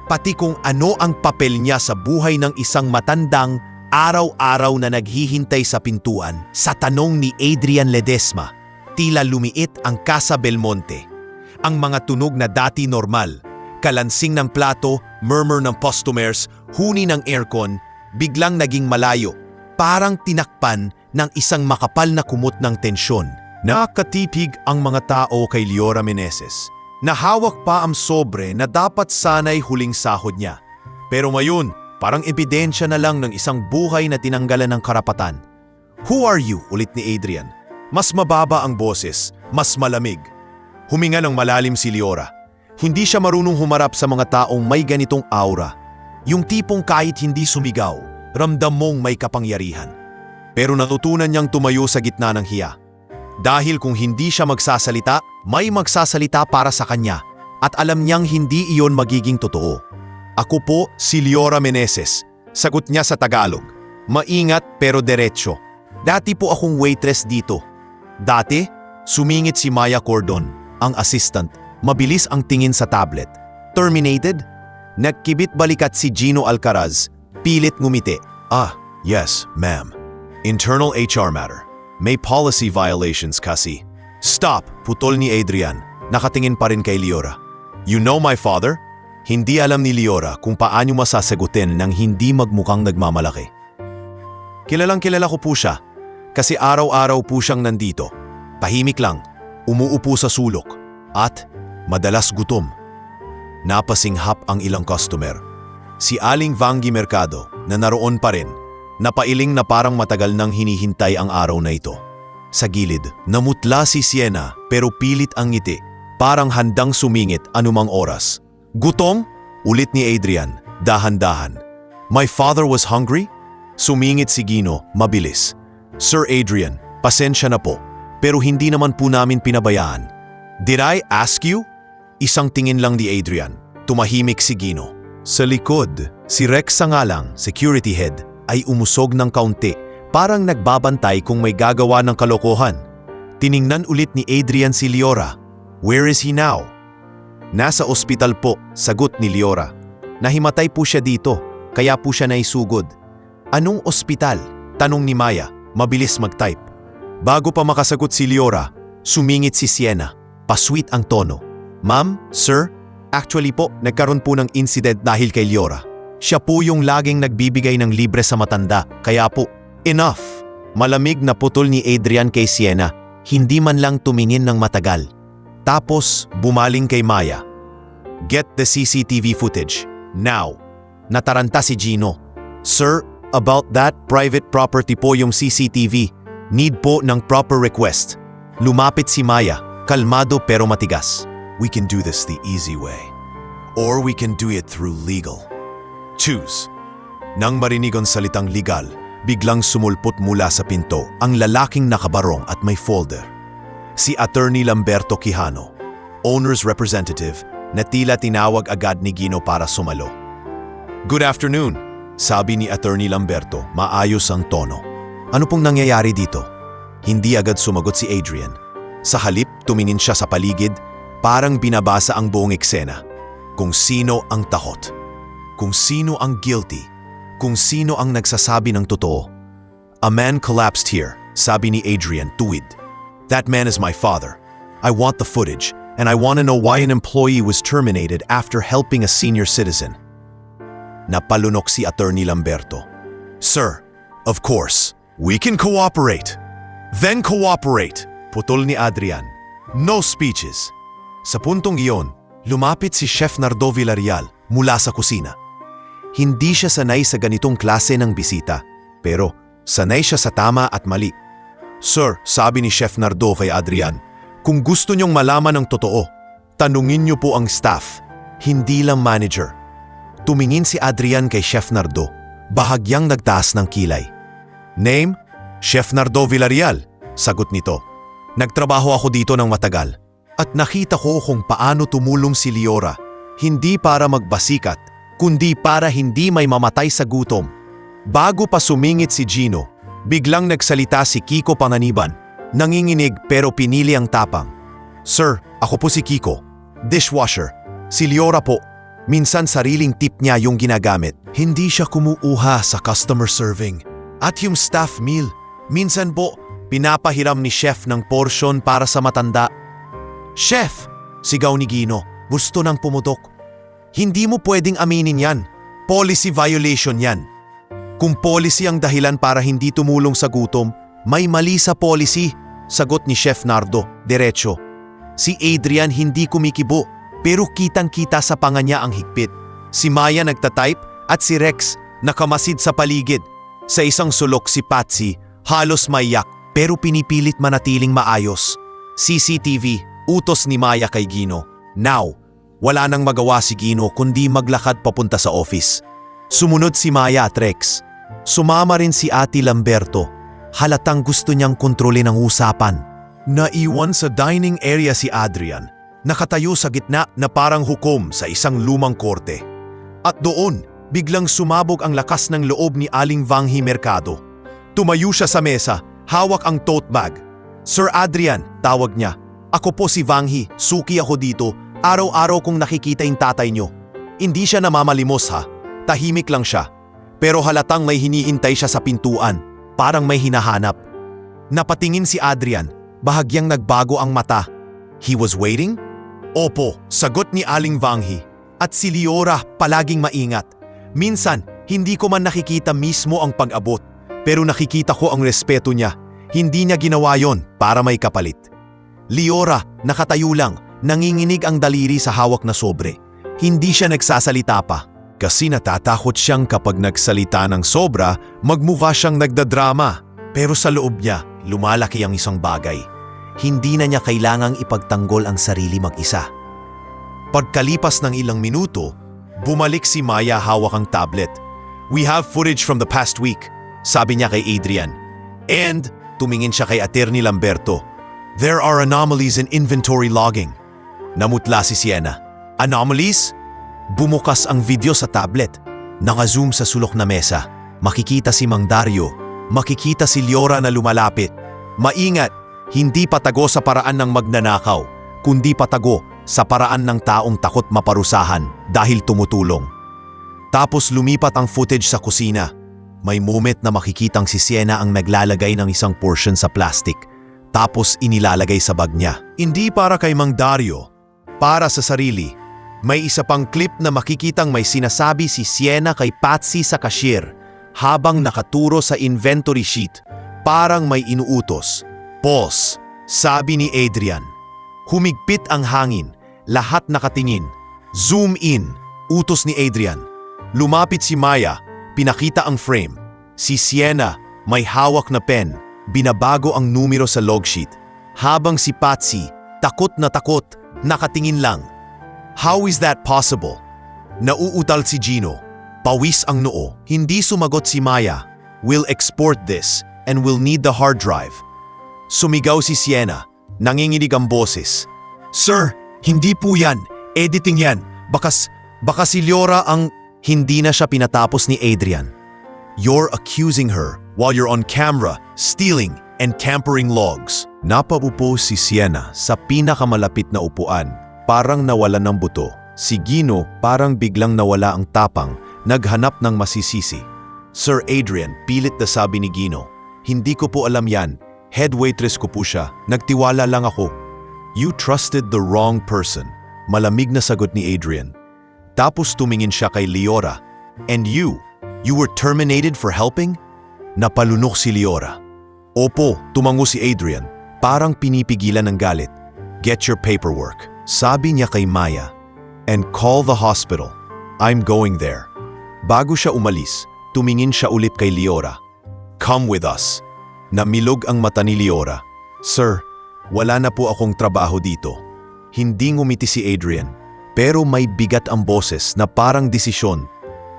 Pati kung ano ang papel niya sa buhay ng isang matandang araw-araw na naghihintay sa pintuan. Sa tanong ni Adrian Ledesma, tila lumiit ang Casa Belmonte. Ang mga tunog na dati normal, kalansing ng plato, murmur ng customers, huni ng aircon, biglang naging malayo. Parang tinakpan ng isang makapal na kumot ng tensyon. Nakatitig ang mga tao kay Liora Meneses. Nahawak pa ang sobre na dapat sana'y huling sahod niya. Pero ngayon, parang ebidensya na lang ng isang buhay na tinanggalan ng karapatan. "Who are you?" ulit ni Adrian. Mas mababa ang boses, mas malamig. Huminga ng malalim si Leora. Hindi siya marunong humarap sa mga taong may ganitong aura. Yung tipong kahit hindi sumigaw, ramdam mong may kapangyarihan. Pero natutunan niyang tumayo sa gitna ng hiya. Dahil kung hindi siya magsasalita, may magsasalita para sa kanya. At alam niyang hindi iyon magiging totoo. "Ako po si Leora Meneses," sagot niya sa Tagalog. Maingat pero diretsyo. "Dati po akong waitress dito." "Dati?" Sumingit si Maya Cordon, ang assistant. Mabilis ang tingin sa tablet. "Terminated?" Nagkibit balikat si Gino Alcaraz. Pilit ngumiti. "Ah, yes, ma'am. Internal HR matter. May policy violations kasi." "Stop!" Putol ni Adrian. Nakatingin pa rin kay Leora. "You know my father?" Hindi alam ni Leora kung paano masasagutin nang hindi magmukhang nagmamalaki. "Kilalang kilala ko po siya. Kasi araw-araw po siyang nandito. Tahimik lang, umuupo sa sulok, at madalas gutom." Napasinghap ang ilang customer. Si Aling Vangie Mercado na naroon pa rin, napailing na parang matagal nang hinihintay ang araw na ito. Sa gilid, namutla si Sienna pero pilit ang ngiti, parang handang sumingit anumang oras. "Gutom?" Ulit ni Adrian, dahan-dahan. "My father was hungry?" Sumingit si Gino, mabilis. "Sir Adrian, pasensya na po, pero hindi naman po namin pinabayaan." "Did I ask you?" Isang tingin lang ni Adrian. Tumahimik si Gino. Sa likod, si Rex Sangalang, security head, ay umusog ng kaunti, parang nagbabantay kung may gagawa ng kalokohan. Tiningnan ulit ni Adrian si Leora. "Where is he now?" "Nasa ospital po," sagot ni Leora. "Nahimatay po siya dito, kaya po siya naisugod." "Anong ospital?" tanong ni Maya, mabilis mag-type. Bago pa makasagot si Leora, sumingit si Sienna. Pasweet ang tono. "Ma'am, sir, actually po, nagkaroon po ng incident dahil kay Leora. Siya po yung laging nagbibigay ng libre sa matanda, kaya po." "Enough!" Malamig na putol ni Adrian kay Sienna, hindi man lang tumingin ng matagal. Tapos, bumaling kay Maya. "Get the CCTV footage, now." Nataranta si Gino. "Sir, about that, private property po yung CCTV. Need po ng proper request." Lumapit si Maya, kalmado pero matigas. "We can do this the easy way. Or we can do it through legal. Choose." Nang marinig ang salitang legal, biglang sumulpot mula sa pinto ang lalaking nakabarong at may folder. Si Attorney Lamberto Quijano, owner's representative, na tila tinawag agad ni Gino para sumalo. "Good afternoon," sabi ni Attorney Lamberto, maayos ang tono. "Ano pong nangyayari dito?" Hindi agad sumagot si Adrian. Sa halip, tumingin siya sa paligid, parang binabasa ang buong eksena. Kung sino ang takot, kung sino ang guilty, kung sino ang nagsasabi ng totoo. "A man collapsed here," sabi ni Adrian tuwid. "That man is my father. I want the footage, and I want to know why an employee was terminated after helping a senior citizen." Napalunok si Attorney Lamberto. "Sir, of course, we can cooperate." "Then cooperate," putol ni Adrian. "No speeches." Sa puntong iyon, lumapit si Chef Nardo Villarreal mula sa kusina. Hindi siya sanay sa ganitong klase ng bisita, pero sanay siya sa tama at mali. "Sir," sabi ni Chef Nardo kay Adrian, "kung gusto niyong malaman ng totoo, tanungin niyo po ang staff, hindi lang manager." Tumingin si Adrian kay Chef Nardo, bahagyang nagtaas ng kilay. "Name? Chef Nardo Villarreal," sagot nito. "Nagtrabaho ako dito ng matagal. At nakita ko kung paano tumulong si Leora, hindi para magbasikat, kundi para hindi may mamatay sa gutom." Bago pa sumingit si Gino, biglang nagsalita si Kiko Panganiban. Nanginginig pero pinili ang tapang. "Sir, ako po si Kiko. Dishwasher. Si Leora po. Minsan sariling tip niya yung ginagamit. Hindi siya kumuuha sa customer serving. At yung staff meal, minsan po, pinapahiram ni chef ng porsyon para sa matanda." "Chef!" sigaw ni Gino, gusto nang pumutok. "Hindi mo pwedeng aminin yan. Policy violation yan." "Kung policy ang dahilan para hindi tumulong sa gutom, may mali sa policy," sagot ni Chef Nardo, diretso. Si Adrian hindi kumikibo, pero kitang-kita sa panga niya ang higpit. Si Maya nagtatype at si Rex nakamasid sa paligid. Sa isang sulok si Patsy halos maiyak pero pinipilit manatiling maayos. CCTV, utos ni Maya kay Gino. Now, wala nang magawa si Gino kundi maglakad papunta sa office. Sumunod si Maya at Rex. Sumama rin si Ate Lamberto. Halatang gusto niyang kontrolin ang usapan. Naiwan sa dining area si Adrian. Nakatayo sa gitna na parang hukom sa isang lumang korte. At doon, biglang sumabog ang lakas ng loob ni Aling Vanghi Mercado. Tumayo siya sa mesa, hawak ang tote bag. Sir Adrian, tawag niya. Ako po si Vanghi, suki ako dito. Araw-araw kong nakikita yung tatay niyo. Hindi siya namamalimos ha, tahimik lang siya. Pero halatang may hinihintay siya sa pintuan, parang may hinahanap. Napatingin si Adrian, bahagyang nagbago ang mata. He was waiting? Opo, sagot ni Aling Vanghi. At si Leora palaging maingat. Minsan, hindi ko man nakikita mismo ang pag-abot, pero nakikita ko ang respeto niya. Hindi niya ginawa yon para may kapalit. Leora, nakatayo lang, nanginginig ang daliri sa hawak na sobre. Hindi siya nagsasalita pa. Kasi natatakot siyang kapag nagsalita ng sobra, magmukha siyang nagdadrama. Pero sa loob niya, lumalaki ang isang bagay. Hindi na niya kailangang ipagtanggol ang sarili mag-isa. Pagkalipas ng ilang minuto, bumalik si Maya hawak ang tablet. We have footage from the past week, sabi niya kay Adrian. And tumingin siya kay Attorney Lamberto. There are anomalies in inventory logging. Namutla si Sienna. Anomalies? Bumukas ang video sa tablet. Naka-zoom sa sulok na mesa. Makikita si Mang Dario. Makikita si Leora na lumalapit. Maingat, hindi patago sa paraan ng magnanakaw, kundi patago sa paraan ng taong takot maparusahan dahil tumutulong. Tapos lumipat ang footage sa kusina. May moment na makikitang si Sienna ang naglalagay ng isang portion sa plastic, tapos inilalagay sa bag niya. Hindi para kay Mang Dario, para sa sarili. May isa pang clip na makikitang may sinasabi si Sienna kay Patsy sa cashier habang nakaturo sa inventory sheet, parang may inuutos. Pause, sabi ni Adrian. Humigpit ang hangin, lahat nakatingin. Zoom in, utos ni Adrian. Lumapit si Maya, pinakita ang frame. Si Sienna, may hawak na pen, binabago ang numero sa log sheet. Habang si Patsy, takot, nakatingin lang. How is that possible? Nauutal si Gino. Pawis ang noo. Hindi sumagot si Maya. We'll export this and we'll need the hard drive. Sumigaw si Sienna. Nanginginig ang boses. Sir, hindi po yan. Editing yan. Baka si Leora ang... Hindi na siya pinatapos ni Adrian. You're accusing her while you're on camera, stealing and tampering logs. Napaupo si Sienna sa pinakamalapit na upuan. Parang nawalan ng buto. Si Gino parang biglang nawala ang tapang, naghanap ng masisisi. Sir Adrian, pilit na sabi ni Gino. Hindi ko po alam yan. Head waitress ko po siya. Nagtiwala lang ako. You trusted the wrong person. Malamig na sagot ni Adrian. Tapos tumingin siya kay Leora. And you were terminated for helping? Napalunok si Leora. Opo, tumango si Adrian. Parang pinipigilan ng galit. Get your paperwork, sabi niya kay Maya. And call the hospital. I'm going there. Bago siya umalis, tumingin siya ulit kay Leora. Come with us. Namilog ang mata ni Leora. Sir, wala na po akong trabaho dito. Hindi ngumiti si Adrian, pero may bigat ang boses na parang desisyon.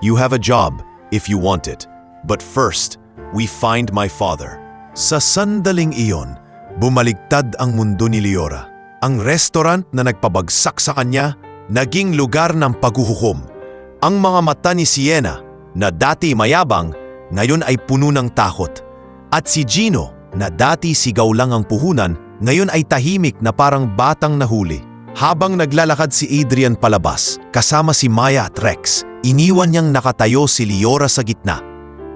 You have a job if you want it. But first, we find my father. Sa sandaling iyon, bumaligtad ang mundo ni Leora. Ang restaurant na nagpabagsak sa kanya, naging lugar ng paghuhukom. Ang mga mata ni Sienna, na dati mayabang, ngayon ay puno ng takot. At si Gino, na dati sigaw lang ang puhunan, ngayon ay tahimik na parang batang nahuli. Habang naglalakad si Adrian palabas, kasama si Maya at Rex, iniwan niyang nakatayo si Leora sa gitna.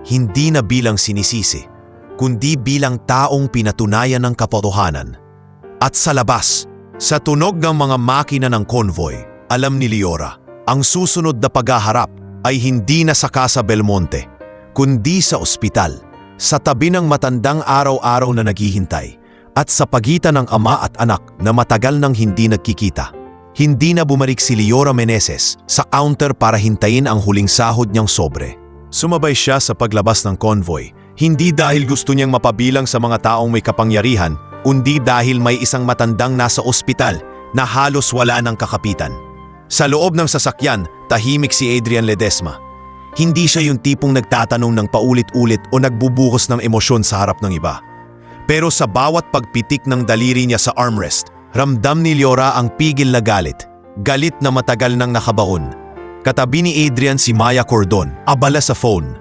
Hindi na bilang sinisisi, kundi bilang taong pinatunayan ng katotohanan. At sa labas, sa tunog ng mga makina ng convoy, alam ni Leora, ang susunod na paghaharap ay hindi na sa Casa Belmonte, kundi sa ospital, sa tabi ng matandang araw-araw na naghihintay, At sa pagitan ng ama at anak na matagal nang hindi nagkikita, hindi na bumalik si Leora Meneses sa counter para hintayin ang huling sahod niyang sobre. Sumabay siya sa paglabas ng convoy, hindi dahil gusto niyang mapabilang sa mga taong may kapangyarihan, kundi dahil may isang matandang nasa ospital na halos wala ng kakapitan. Sa loob ng sasakyan, tahimik si Adrian Ledesma. Hindi siya yung tipong nagtatanong ng paulit-ulit o nagbubuhos ng emosyon sa harap ng iba. Pero sa bawat pagpitik ng daliri niya sa armrest, ramdam ni Leora ang pigil na galit. Galit na matagal nang nakabaon. Katabi ni Adrian si Maya Cordon, abala sa phone.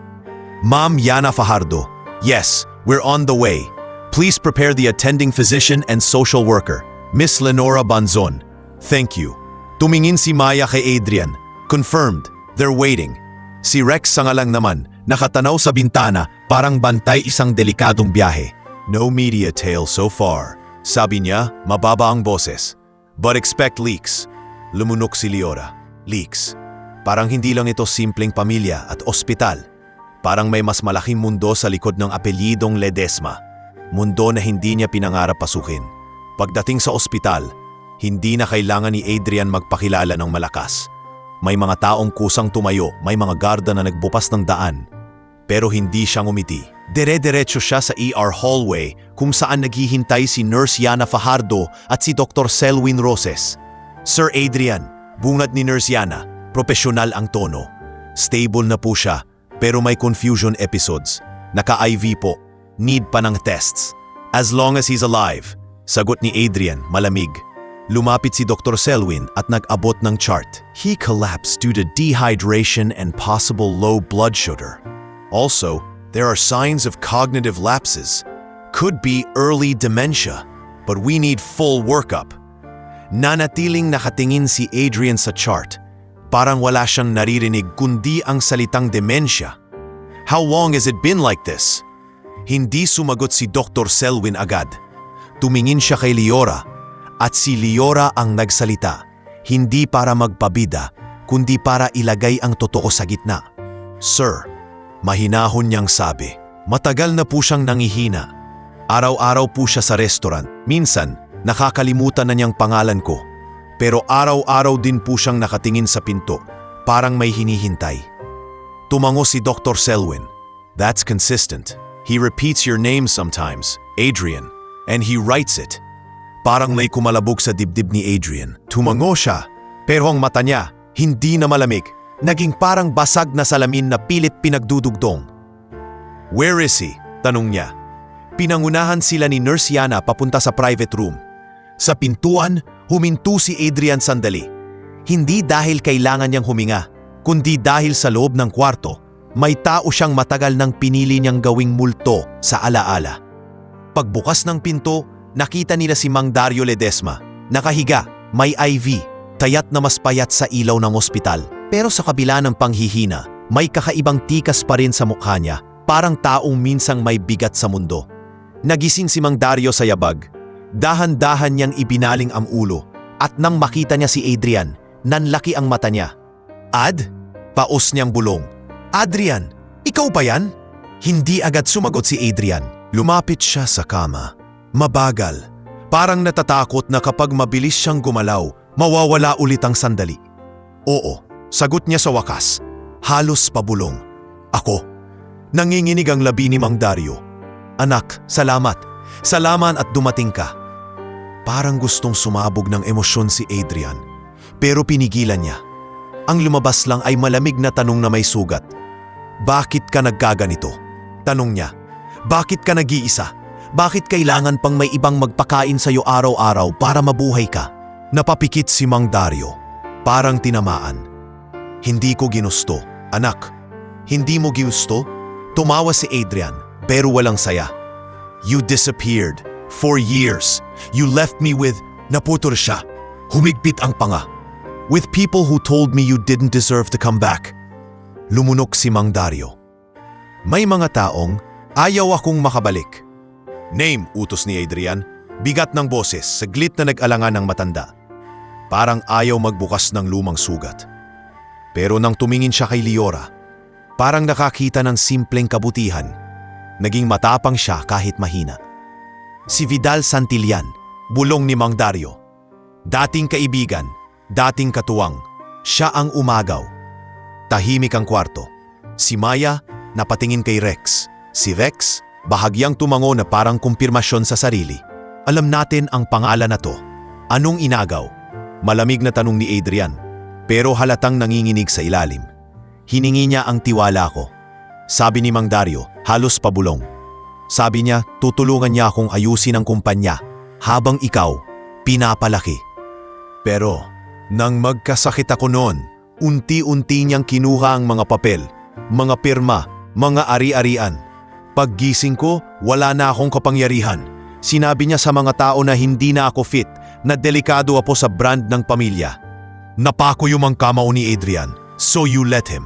Ma'am Yana Fajardo, yes, we're on the way. Please prepare the attending physician and social worker, Miss Lenora Banzon. Thank you. Tumingin si Maya kay Adrian. Confirmed, they're waiting. Si Rex Sangalang naman, nakatanaw sa bintana parang bantay isang delikadong biyahe. No media tail so far. Sabi niya, mababa ang boses. But expect leaks. Lumunok si Leora. Leaks. Parang hindi lang ito simpleng pamilya at ospital. Parang may mas malaking mundo sa likod ng apelyidong Ledesma. Mundo na hindi niya pinangarap pasukin. Pagdating sa ospital, hindi na kailangan ni Adrian magpakilala ng malakas. May mga taong kusang tumayo, may mga garda na nagbupas ng daan. Pero hindi siya ngumiti. Dire-diretso siya sa ER hallway kung saan naghihintay si Nurse Yana Fajardo at si Dr. Selwyn Roses. Sir Adrian, bungad ni Nurse Yana, profesional ang tono. Stable na po siya, pero may confusion episodes. Naka-IV po, need pa ng tests. As long as he's alive, sagot ni Adrian, malamig. Lumapit si Dr. Selwyn at nag-abot ng chart. He collapsed due to dehydration and possible low blood sugar. Also, there are signs of cognitive lapses. Could be early dementia, but we need full workup. Nanatiling nakatingin si Adrian sa chart. Parang wala siyang naririnig kundi ang salitang dementia. How long has it been like this? Hindi sumagot si Dr. Selwyn agad. Tumingin siya kay Leora. At si Leora ang nagsalita, hindi para magpabida, kundi para ilagay ang totoo sa gitna. Sir, mahinahon niyang sabi, matagal na po siyang nangihina. Araw-araw po siya sa restaurant. Minsan, nakakalimutan na niyang pangalan ko. Pero araw-araw din po siyang nakatingin sa pinto, parang may hinihintay. Tumango si Dr. Selwyn. That's consistent. He repeats your name sometimes, Adrian, and he writes it. Parang may kumalabog sa dibdib ni Adrian. Tumango siya, pero ang mata niya, hindi na malamig. Naging parang basag na salamin na pilit pinagdudugtong. Where is he? Tanong niya. Pinangunahan sila ni Nurse Yana papunta sa private room. Sa pintuan, huminto si Adrian sandali. Hindi dahil kailangan niyang huminga, kundi dahil sa loob ng kwarto, may tao siyang matagal nang pinili niyang gawing multo sa alaala. Pagbukas ng pinto, nakita nila si Mang Dario Ledesma. Nakahiga, may IV, tayat na mas payat sa ilaw ng ospital. Pero sa kabila ng panghihina, may kakaibang tikas pa rin sa mukha niya, parang taong minsang may bigat sa mundo. Nagising si Mang Dario sa yabag. Dahan-dahan niyang ibinaling ang ulo, at nang makita niya si Adrian, nanlaki ang mata niya. Ad? Paos niyang bulong. Adrian, ikaw ba yan? Hindi agad sumagot si Adrian. Lumapit siya sa kama. Mabagal. Parang natatakot na kapag mabilis siyang gumalaw, mawawala ulit ang sandali. Oo, sagot niya sa wakas. Halos pabulong. Ako. Nanginginig ang labi ni Mang Dario. Anak, salamat. Salamat at dumating ka. Parang gustong sumabog ng emosyon si Adrian. Pero pinigilan niya. Ang lumabas lang ay malamig na tanong na may sugat. Bakit ka nagkaganito? Tanong niya. Bakit ka nag-iisa? Bakit kailangan pang may ibang magpakain sa'yo araw-araw para mabuhay ka? Napapikit si Mang Dario. Parang tinamaan. Hindi ko ginusto. Anak, hindi mo ginusto? Tumawa si Adrian, pero walang saya. You disappeared. For years. You left me with... Naputol siya. Humigpit ang panga. With people who told me you didn't deserve to come back. Lumunok si Mang Dario. May mga taong, ayaw akong makabalik. Name, utos ni Adrian. Bigat ng boses, saglit na nag-alangan ng matanda. Parang ayaw magbukas ng lumang sugat. Pero nang tumingin siya kay Leora, parang nakakita ng simpleng kabutihan. Naging matapang siya kahit mahina. Si Vidal Santillan, bulong ni Mang Dario. Dating kaibigan, dating katuwang, siya ang umagaw. Tahimik ang kwarto. Si Maya, napatingin kay Rex. Si Rex, bahagyang tumango na parang kumpirmasyon sa sarili. Alam natin ang pangalan na to. Anong inagaw? Malamig na tanong ni Adrian, pero halatang nanginginig sa ilalim. Hiningi niya ang tiwala ko. Sabi ni Mang Dario, halos pabulong. Sabi niya, tutulungan niya akong ayusin ang kumpanya habang ikaw, pinapalaki. Pero, nang magkasakit ako noon, unti-unti niyang kinuha ang mga papel, mga pirma, mga ari-arian. Paggising ko, wala na akong kapangyarihan. Sinabi niya sa mga tao na hindi na ako fit, na delikado ako sa brand ng pamilya. Napako yung mga kamao ni Adrian, so you let him.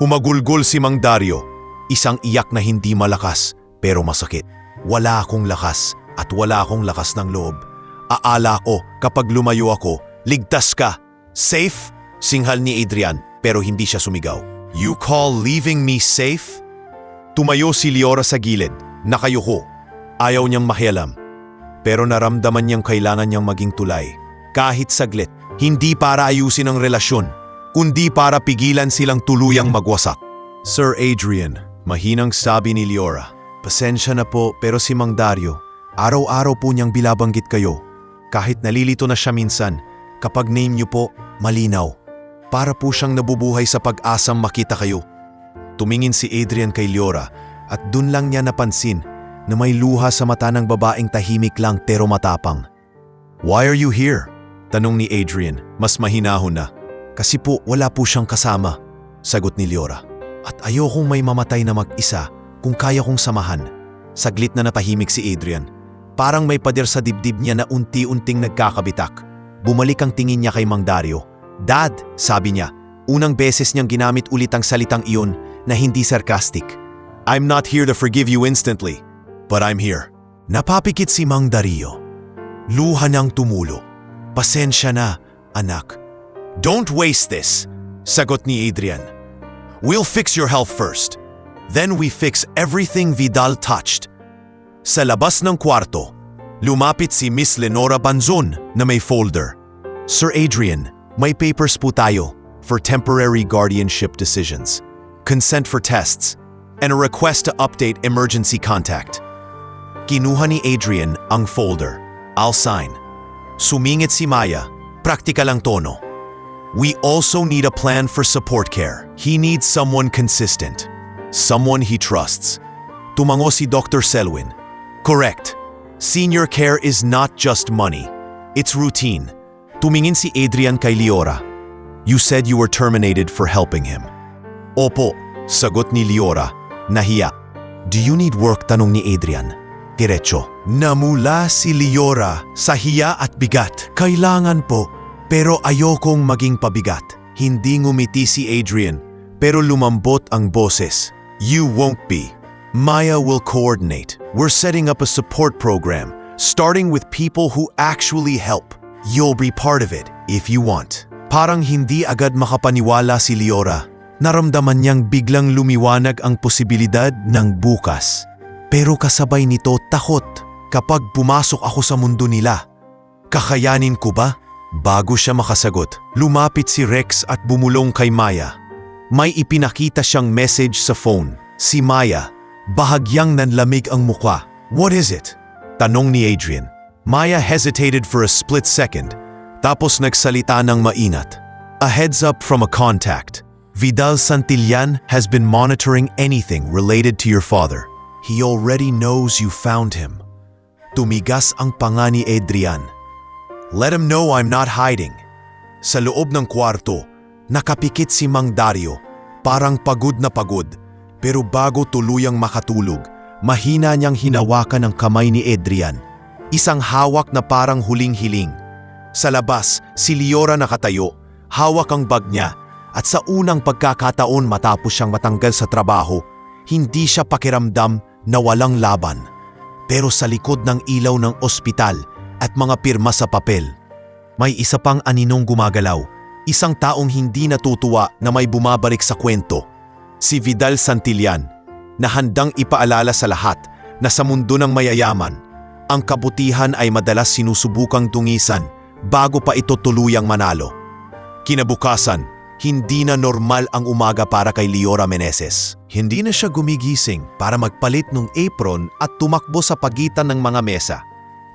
Humagulgol si Mang Dario, isang iyak na hindi malakas pero masakit. Wala akong lakas at wala akong lakas ng loob. Aala ko kapag lumayo ako, ligtas ka. Safe? Singhal ni Adrian pero hindi siya sumigaw. You call leaving me safe? Tumayo si Liora sa gilid, nakayuko. Ayaw niyang makialam. Pero naramdaman niyang kailangan niyang maging tulay. Kahit saglit, hindi para ayusin ang relasyon, kundi para pigilan silang tuluyang magwasak. Sir Adrian, mahinang sabi ni Liora. Pasensya na po pero si Mang Dario, araw-araw po niyang bilabanggit kayo. Kahit nalilito na siya minsan, kapag name niyo po, malinaw. Para po siyang nabubuhay sa pag-asang makita kayo. Tumingin si Adrian kay Liora at dun lang niya napansin na may luha sa mata ng babaeng tahimik lang pero matapang. Why are you here? Tanong ni Adrian, mas mahinahon na. Kasi po wala po siyang kasama, sagot ni Liora. At ayokong may mamatay na mag-isa kung kaya kong samahan. Saglit na napahimik si Adrian. Parang may pader sa dibdib niya na unti-unting nagkakabitak. Bumalik ang tingin niya kay Mang Dario. Dad, sabi niya, unang beses niyang ginamit ulit ang salitang iyon na hindi sarcastic. I'm not here to forgive you instantly, but I'm here. Napapikit si Mang Dario. Luha niyang tumulo. Pasensya na, anak. Don't waste this, sagot ni Adrian. We'll fix your health first. Then we fix everything Vidal touched. Sa labas ng kwarto, lumapit si Miss Lenora Banzon na may folder. Sir Adrian, may papers po tayo for temporary guardianship decisions, consent for tests, and a request to update emergency contact. Kinuha ni Adrian ang folder. I'll sign. Sumingit si Maya, praktikal ang tono. We also need a plan for support care. He needs someone consistent. Someone he trusts. Tumango si Dr. Selwyn. Correct. Senior care is not just money. It's routine. Tumingin si Adrian kay Liora. You said you were terminated for helping him. Opo, sagot ni Liora. Nahiya. Do you need work? Tanong ni Adrian. Diretso. Namula si Liora sa hiya at bigat. Kailangan po, pero ayokong maging pabigat. Hindi ngumiti si Adrian, pero lumambot ang boses. You won't be. Maya will coordinate. We're setting up a support program, starting with people who actually help. You'll be part of it if you want. Parang hindi agad makapaniwala si Liora. Naramdaman niyang biglang lumiwanag ang posibilidad ng bukas. Pero kasabay nito takot kapag pumasok ako sa mundo nila. Kakayanin ko ba? Bago siya makasagot, lumapit si Rex at bumulong kay Maya. May ipinakita siyang message sa phone. Si Maya, bahagyang nanlamig ang mukha. What is it? Tanong ni Adrian. Maya hesitated for a split second, tapos nagsalita ng mainat. A heads up from a contact. Vidal Santillan has been monitoring anything related to your father. He already knows you found him. Tumigas ang panga ni Adrian. Let him know I'm not hiding. Sa loob ng kwarto, nakapikit si Mang Dario, parang pagod na pagod. Pero bago tuluyang makatulog, mahina niyang hinawakan ang kamay ni Adrian. Isang hawak na parang huling hiling. Sa labas, si Liora nakatayo, hawak ang bag niya, at sa unang pagkakataon matapos siyang matanggal sa trabaho, hindi siya pakiramdam na walang laban. Pero sa likod ng ilaw ng ospital at mga pirma sa papel, may isa pang aninong gumagalaw, isang taong hindi natutuwa na may bumabalik sa kwento. Si Vidal Santillan, na handang ipaalala sa lahat na sa mundo ng mayayaman, Ang kabutihan ay madalas sinusubukang tungisan bago pa ito tuluyang manalo. Kinabukasan, hindi na normal ang umaga para kay Liora Meneses. Hindi na siya gumigising para magpalit ng apron at tumakbo sa pagitan ng mga mesa.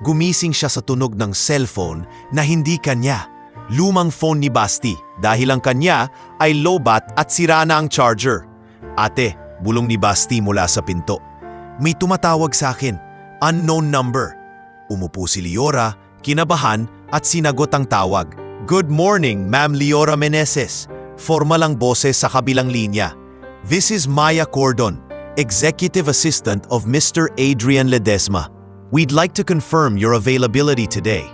Gumising siya sa tunog ng cellphone na hindi kanya. Lumang phone ni Basti dahil ang kanya ay lowbat at sira na ang charger. Ate, bulong ni Basti mula sa pinto. May tumatawag sa akin. Unknown number. Umupo si Liora, kinabahan at sinagot ang tawag. Good morning, Ma'am Liora Meneses. Formal ang boses sa kabilang linya. This is Maya Cordon, Executive Assistant of Mr. Adrian Ledesma. We'd like to confirm your availability today.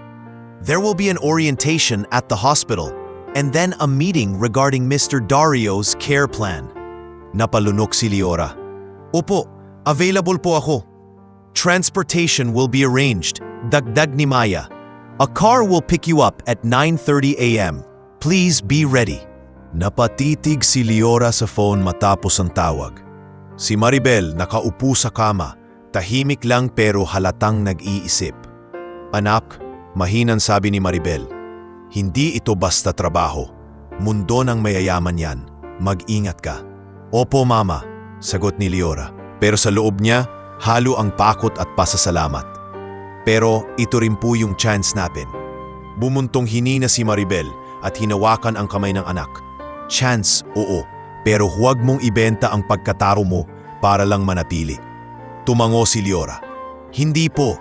There will be an orientation at the hospital and then a meeting regarding Mr. Dario's care plan. Napalunok si Liora. Opo, available po ako. Transportation will be arranged, dagdag ni Maya. A car will pick you up at 9:30 a.m. Please be ready. Napatitig si Liora sa phone matapos ang tawag. Si Maribel nakaupo sa kama, tahimik lang pero halatang nag-iisip. Anak, mahinang sabi ni Maribel, hindi ito basta trabaho. Mundo ng mayayaman yan. Mag-ingat ka. Opo mama, sagot ni Liora. Pero sa loob niya, halo ang pakot at pasasalamat. Pero ito rin po yung chance natin. Bumuntong hinina si Maribel at hinawakan ang kamay ng anak. Chance, oo, pero huwag mong ibenta ang pagkataro mo para lang manatili. Tumango si Liora. Hindi po.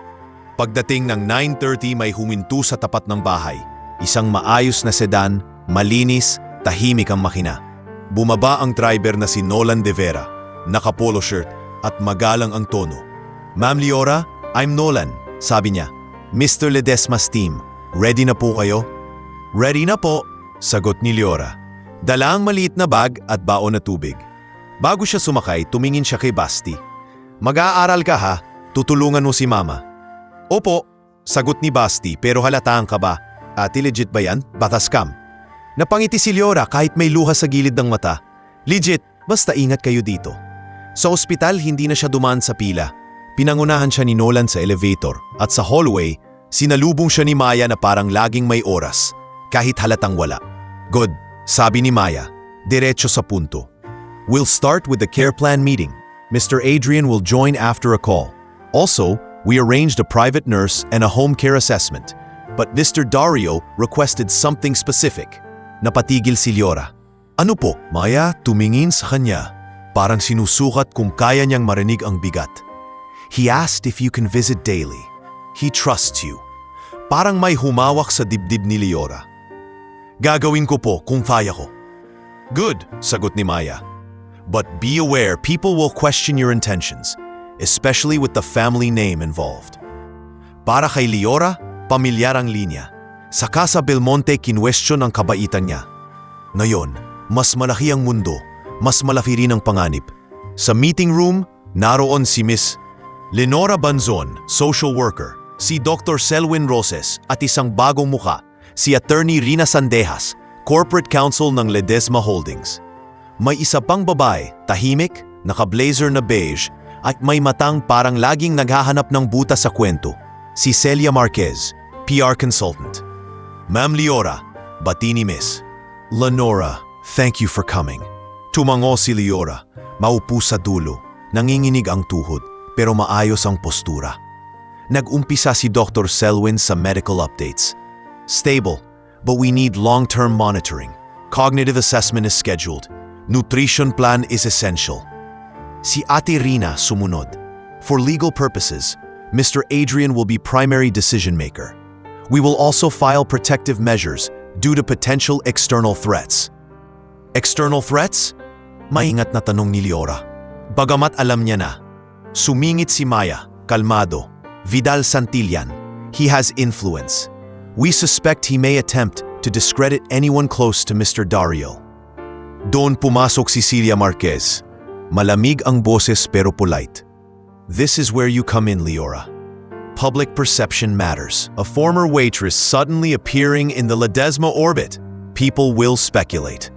Pagdating ng 9:30 may huminto sa tapat ng bahay. Isang maayos na sedan, malinis, tahimik ang makina. Bumaba ang driver na si Nolan De Vera, naka-polo shirt at magalang ang tono. Ma'am Liora, I'm Nolan, sabi niya. Mr. Ledesma's team, ready na po kayo? Ready na po, sagot ni Liora. Dala ang maliit na bag at baon na tubig. Bago siya sumakay, tumingin siya kay Basti. Mag-aaral ka ha? Tutulungan mo si mama. Opo, sagot ni Basti pero halataan ka ba? Ate legit ba yan? Batas scam. Napangiti si Liora kahit may luha sa gilid ng mata. Legit, basta ingat kayo dito. Sa ospital, hindi na siya dumaan sa pila. Pinangunahan siya ni Nolan sa elevator at sa hallway, sinalubong siya ni Maya na parang laging may oras, kahit halatang wala. Good, sabi ni Maya, diretso sa punto. We'll start with the care plan meeting. Mr. Adrian will join after a call. Also, we arranged a private nurse and a home care assessment. But Mr. Dario requested something specific. Napatigil si Liora. Ano po? Maya tumingin sa kanya. Parang sinusukat kung kaya niyang marinig ang bigat. He asked if you can visit daily. He trusts you. Parang may humawak sa dibdib ni Liora. Gagawin ko po kung kaya ko. Good, sagot ni Maya. But be aware people will question your intentions, especially with the family name involved. Para kay Liora, pamilyar ang linya. Sa Casa Belmonte kinwestiyon ang kabaitan niya. Ngayon, mas malaki ang mundo, mas malaki rin ang panganib. Sa meeting room, naroon si Miss Lenora Banzon, social worker, si Dr. Selwyn Roses at isang bagong muka, si Attorney Rina Sandejas, Corporate Counsel ng Ledesma Holdings. May isa pang babae, tahimik, naka-blazer na beige, at may matang parang laging naghahanap ng butas sa kwento, si Celia Marquez, PR consultant. Ma'am Liora, bati ni Miss. Lenora, thank you for coming. Tumango si Liora, maupo sa dulo, nanginginig ang tuhod, pero maayos ang postura. Nag-umpisa si Dr. Selwyn sa medical updates. Stable, but we need long-term monitoring. Cognitive assessment is scheduled. Nutrition plan is essential. Si Ate Rina sumunod. For legal purposes, Mr. Adrian will be primary decision maker. We will also file protective measures due to potential external threats. External threats? Maingat na tanong ni Liora. Bagamat alam niya na. Sumingit si Maya, kalmado. Vidal Santillan. He has influence. We suspect he may attempt to discredit anyone close to Mr. Dario. Doon pumasok si Celia Marquez. Malamig ang boses pero polite. This is where you come in, Liora. Public perception matters. A former waitress suddenly appearing in the Ledesma orbit. People will speculate.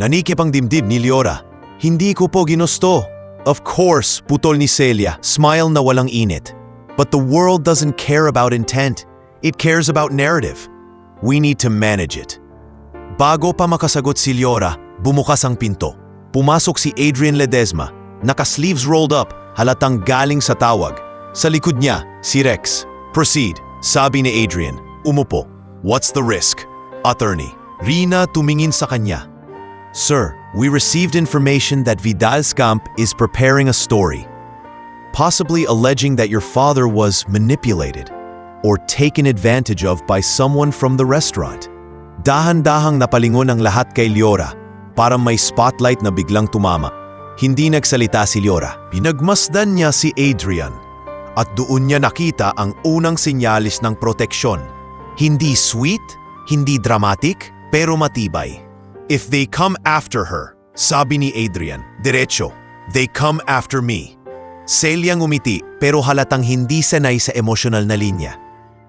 Nanikip ang dibdib ni Liora. Hindi ko po ginusto. Of course, putol ni Celia, smile na walang init. But the world doesn't care about intent. It cares about narrative. We need to manage it. Bago pa makasagot si Liora, bumukas ang pinto. Pumasok si Adrian Ledesma, naka-sleeves rolled up, halatang galing sa tawag. Sa likod niya, si Rex. Proceed, sabi ni Adrian. Umupo. What's the risk? Attorney. Rina tumingin sa kanya. Sir, we received information that Vidal Scamp is preparing a story, possibly alleging that your father was manipulated or taken advantage of by someone from the restaurant. Dahan-dahang napalingon ang lahat kay Liora, parang may spotlight na biglang tumama. Hindi nagsalita si Liora. Pinagmasdan niya si Adrian at doon niya nakita ang unang sinyalis ng proteksyon. Hindi sweet, hindi dramatic, pero matibay. If they come after her, sabi ni Adrian, diretso, they come after me. Celia ngumiti pero halatang hindi sanay sa emosyonal na linya.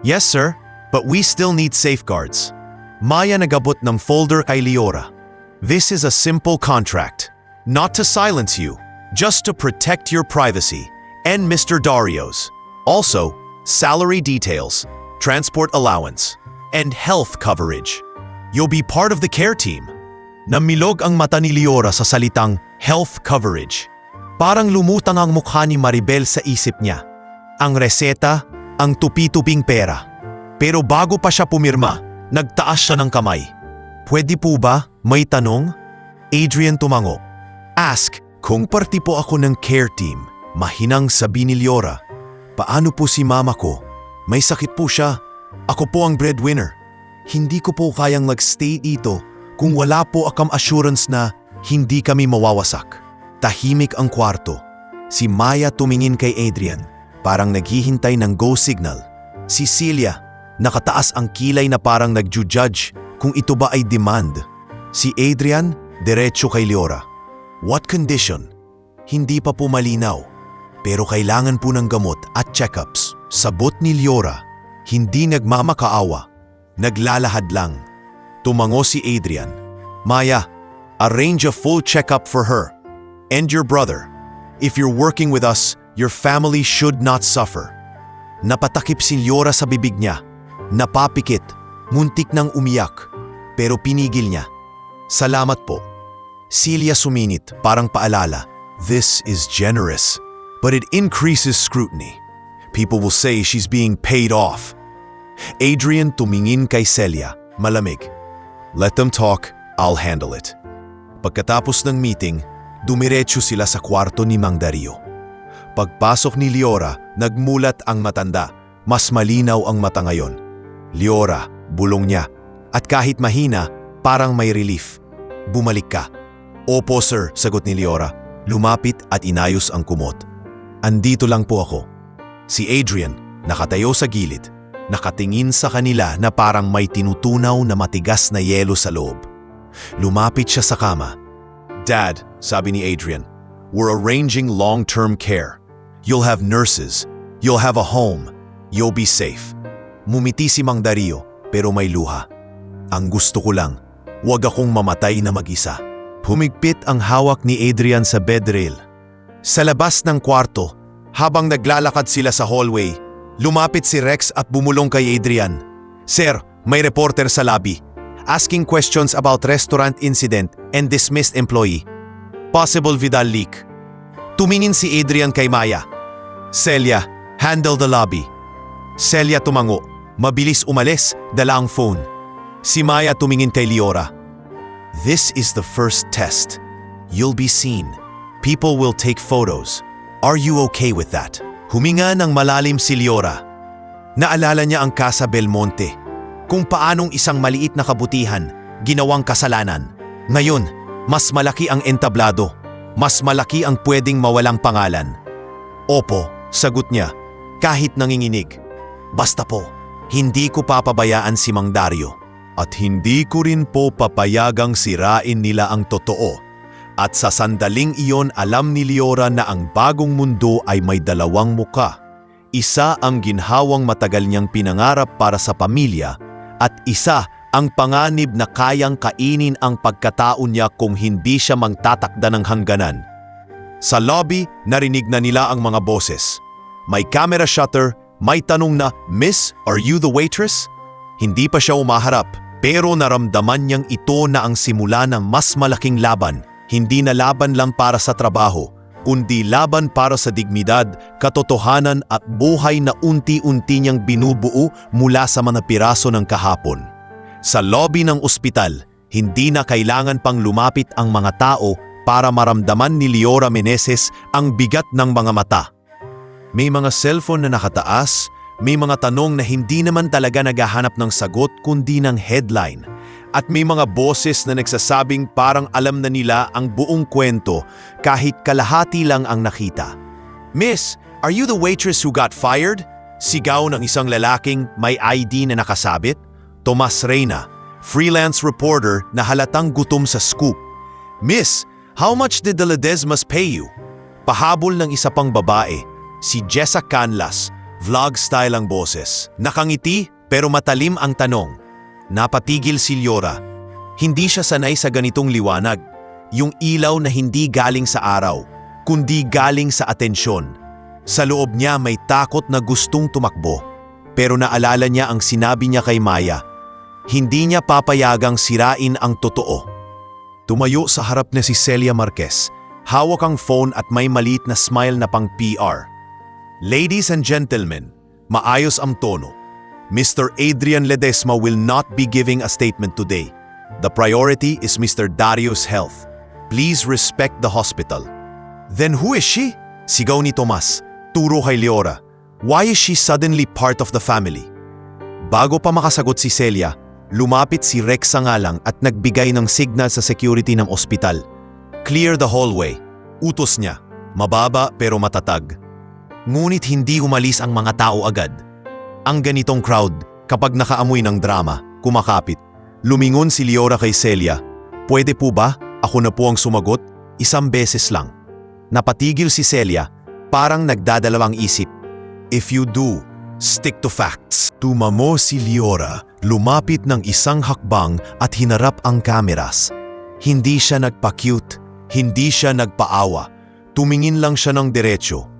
Yes sir, but we still need safeguards. Maya nagabot ng folder kay Liora. This is a simple contract. Not to silence you, just to protect your privacy and Mr. Dario's. Also, salary details, transport allowance, and health coverage. You'll be part of the care team. Namilog ang mata ni Liora sa salitang health coverage. Parang lumutang ang mukha ni Maribel sa isip niya. Ang reseta, ang tupi-tuping pera. Pero bago pa siya pumirma, nagtaas siya ng kamay. Pwede po ba? May tanong? Adrian tumango. Ask, kung parti po ako ng care team, mahinang sabi ni Liora. Paano po si mama ko? May sakit po siya. Ako po ang breadwinner. Hindi ko po kayang mag-stay dito kung wala po akong assurance na hindi kami mawawasak. Tahimik ang kwarto. Si Maya tumingin kay Adrian, parang naghihintay ng go signal. Si Celia, nakataas ang kilay na parang nag-judge kung ito ba ay demand. Si Adrian, diretso kay Liora. What condition? Hindi pa po malinaw. Pero kailangan po ng gamot at checkups. Sabot ni Liora, hindi nagmamakaawa. Naglalahad lang. Tumango si Adrian. Maya, arrange a full checkup for her. And your brother. If you're working with us, your family should not suffer. Napatakip si Liora sa bibig niya. Napapikit, muntik nang umiyak. Pero pinigil niya. Salamat po. Celia suminit, parang paalala. This is generous, but it increases scrutiny. People will say she's being paid off. Adrian tumingin kay Celia, malamig. Let them talk, I'll handle it. Pagkatapos ng meeting, dumiretso sila sa kwarto ni Mang Dario. Pagpasok ni Liora, nagmulat ang matanda. Mas malinaw ang mata ngayon. Liora, bulong niya. At kahit mahina, parang may relief. Bumalik ka. Opo sir, sagot ni Liora. Lumapit at inayos ang kumot. Andito lang po ako. Si Adrian, nakatayo sa gilid. Nakatingin sa kanila na parang may tinutunaw na matigas na yelo sa loob. Lumapit siya sa kama. Dad, sabi ni Adrian, we're arranging long-term care. You'll have nurses. You'll have a home. You'll be safe. Mumiti si Mang Dario, pero may luha. Ang gusto ko lang, huwag akong mamatay na mag-isa. Humigpit ang hawak ni Adrian sa bedrail. Sa labas ng kwarto, habang naglalakad sila sa hallway, lumapit si Rex at bumulong kay Adrian. Sir, may reporter sa lobby. Asking questions about restaurant incident and dismissed employee. Possible Vidal leak. Tumingin si Adrian kay Maya. Celia, handle the lobby. Celia tumango. Mabilis umalis, dala ang phone. Si Maya tumingin kay Liora. This is the first test. You'll be seen. People will take photos. Are you okay with that? Huminga ng malalim si Liora. Naalala niya ang Casa Belmonte. Kung paanong isang maliit na kabutihan, ginawang kasalanan. Ngayon, mas malaki ang entablado. Mas malaki ang pwedeng mawalang pangalan. Opo, sagot niya, kahit nanginginig. Basta po, hindi ko papabayaan si Mang Dario. At hindi ko rin po papayagang sirain nila ang totoo. At sa sandaling iyon alam ni Liora na ang bagong mundo ay may dalawang muka. Isa ang ginhawang matagal niyang pinangarap para sa pamilya at isa ang panganib na kayang kainin ang pagkatao niya kung hindi siya magtatakda ng hangganan. Sa lobby, narinig na nila ang mga boses. may camera shutter, may tanong na, "Miss, are you the waitress?" Hindi pa siya umaharap, pero naramdaman niyang ito na ang simula ng mas malaking laban. Hindi na laban lang para sa trabaho, kundi laban para sa dignidad, katotohanan at buhay na unti-unti niyang binubuo mula sa mga piraso ng kahapon. Sa lobby ng ospital, hindi na kailangan pang lumapit ang mga tao para maramdaman ni Liora Meneses ang bigat ng mga mata. May mga cellphone na nakataas, may mga tanong na hindi naman talaga naghahanap ng sagot kundi ng headline. At may mga boses na nagsasabing parang alam na nila ang buong kwento kahit kalahati lang ang nakita. "Miss, are you the waitress who got fired?" Sigaw ng isang lalaking may ID na nakasabit. Tomas Reyna, freelance reporter na halatang gutom sa scoop. "Miss, how much did the Ledesmas pay you?" Pahabol ng isa pang babae, si Jessa Canlas, vlog style ang boses. Nakangiti pero matalim ang tanong. Napatigil si Liora. Hindi siya sanay sa ganitong liwanag. Yung ilaw na hindi galing sa araw, kundi galing sa atensyon. Sa loob niya may takot na gustong tumakbo. Pero naalala niya ang sinabi niya kay Maya. Hindi niya papayagang sirain ang totoo. Tumayo sa harap na si Celia Marquez. Hawak ang phone at may maliit na smile na pang PR. "Ladies and gentlemen, maayos ang tono. Mr. Adrian Ledesma will not be giving a statement today. The priority is Mr. Dario's health. Please respect the hospital." "Then who is she?" Sigaw ni Tomas. Turo kay Liora. "Why is she suddenly part of the family?" Bago pa makasagot si Celia, lumapit si Rex Sangalang at nagbigay ng signal sa security ng ospital. "Clear the hallway." Utos niya. Mababa pero matatag. Ngunit hindi umalis ang mga tao agad. Ang ganitong crowd, kapag nakaamoy ng drama, kumakapit. Lumingon si Liora kay Celia. "Pwede po ba? Ako na po ang sumagot. Isang beses lang." Napatigil si Celia, parang nagdadalawang isip. "If you do, stick to facts." Tumamo si Liora, lumapit ng isang hakbang at hinarap ang kameras. Hindi siya nagpa-cute, hindi siya nagpaawa. Tumingin lang siya ng diretsyo.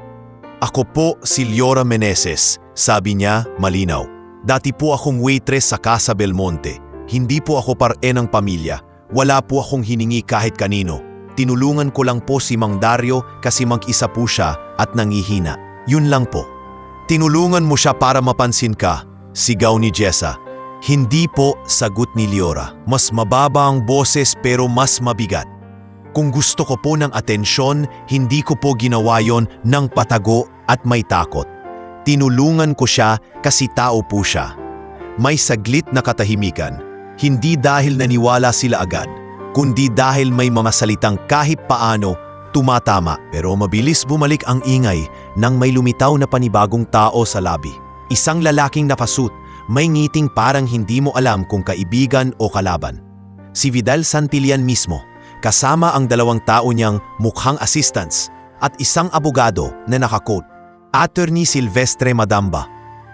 "Ako po si Liora Meneses," sabi niya malinaw. "Dati po akong waitress sa Casa Belmonte. Hindi po ako parte ng pamilya. Wala po akong hiningi kahit kanino. Tinulungan ko lang po si Mang Dario kasi mag-isa po siya at nangihina. Yun lang po." "Tinulungan mo siya para mapansin ka," sigaw ni Jessa. "Hindi po," sagot ni Liora. Mas mababa ang boses pero mas mabigat. "Kung gusto ko po ng atensyon, hindi ko po ginawa yon ng patago at may takot. Tinulungan ko siya kasi tao po siya." May saglit na katahimikan. Hindi dahil naniwala sila agad, kundi dahil may mga salitang kahit paano tumatama. Pero mabilis bumalik ang ingay nang may lumitaw na panibagong tao sa labi. Isang lalaking napasut, may ngiting parang hindi mo alam kung kaibigan o kalaban. Si Vidal Santillan mismo, kasama ang 2 tao niyang mukhang assistants at isang abogado na nakakoat. Attorney Silvestre Madamba.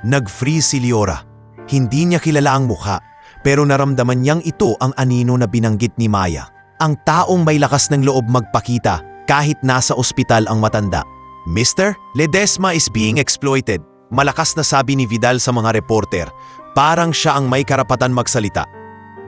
Nag-freeze si Liora. Hindi niya kilala ang mukha, pero naramdaman niyang ito ang anino na binanggit ni Maya. Ang taong may lakas ng loob magpakita kahit nasa ospital ang matanda. "Mr. Ledesma is being exploited," malakas na sabi ni Vidal sa mga reporter. Parang siya ang may karapatan magsalita.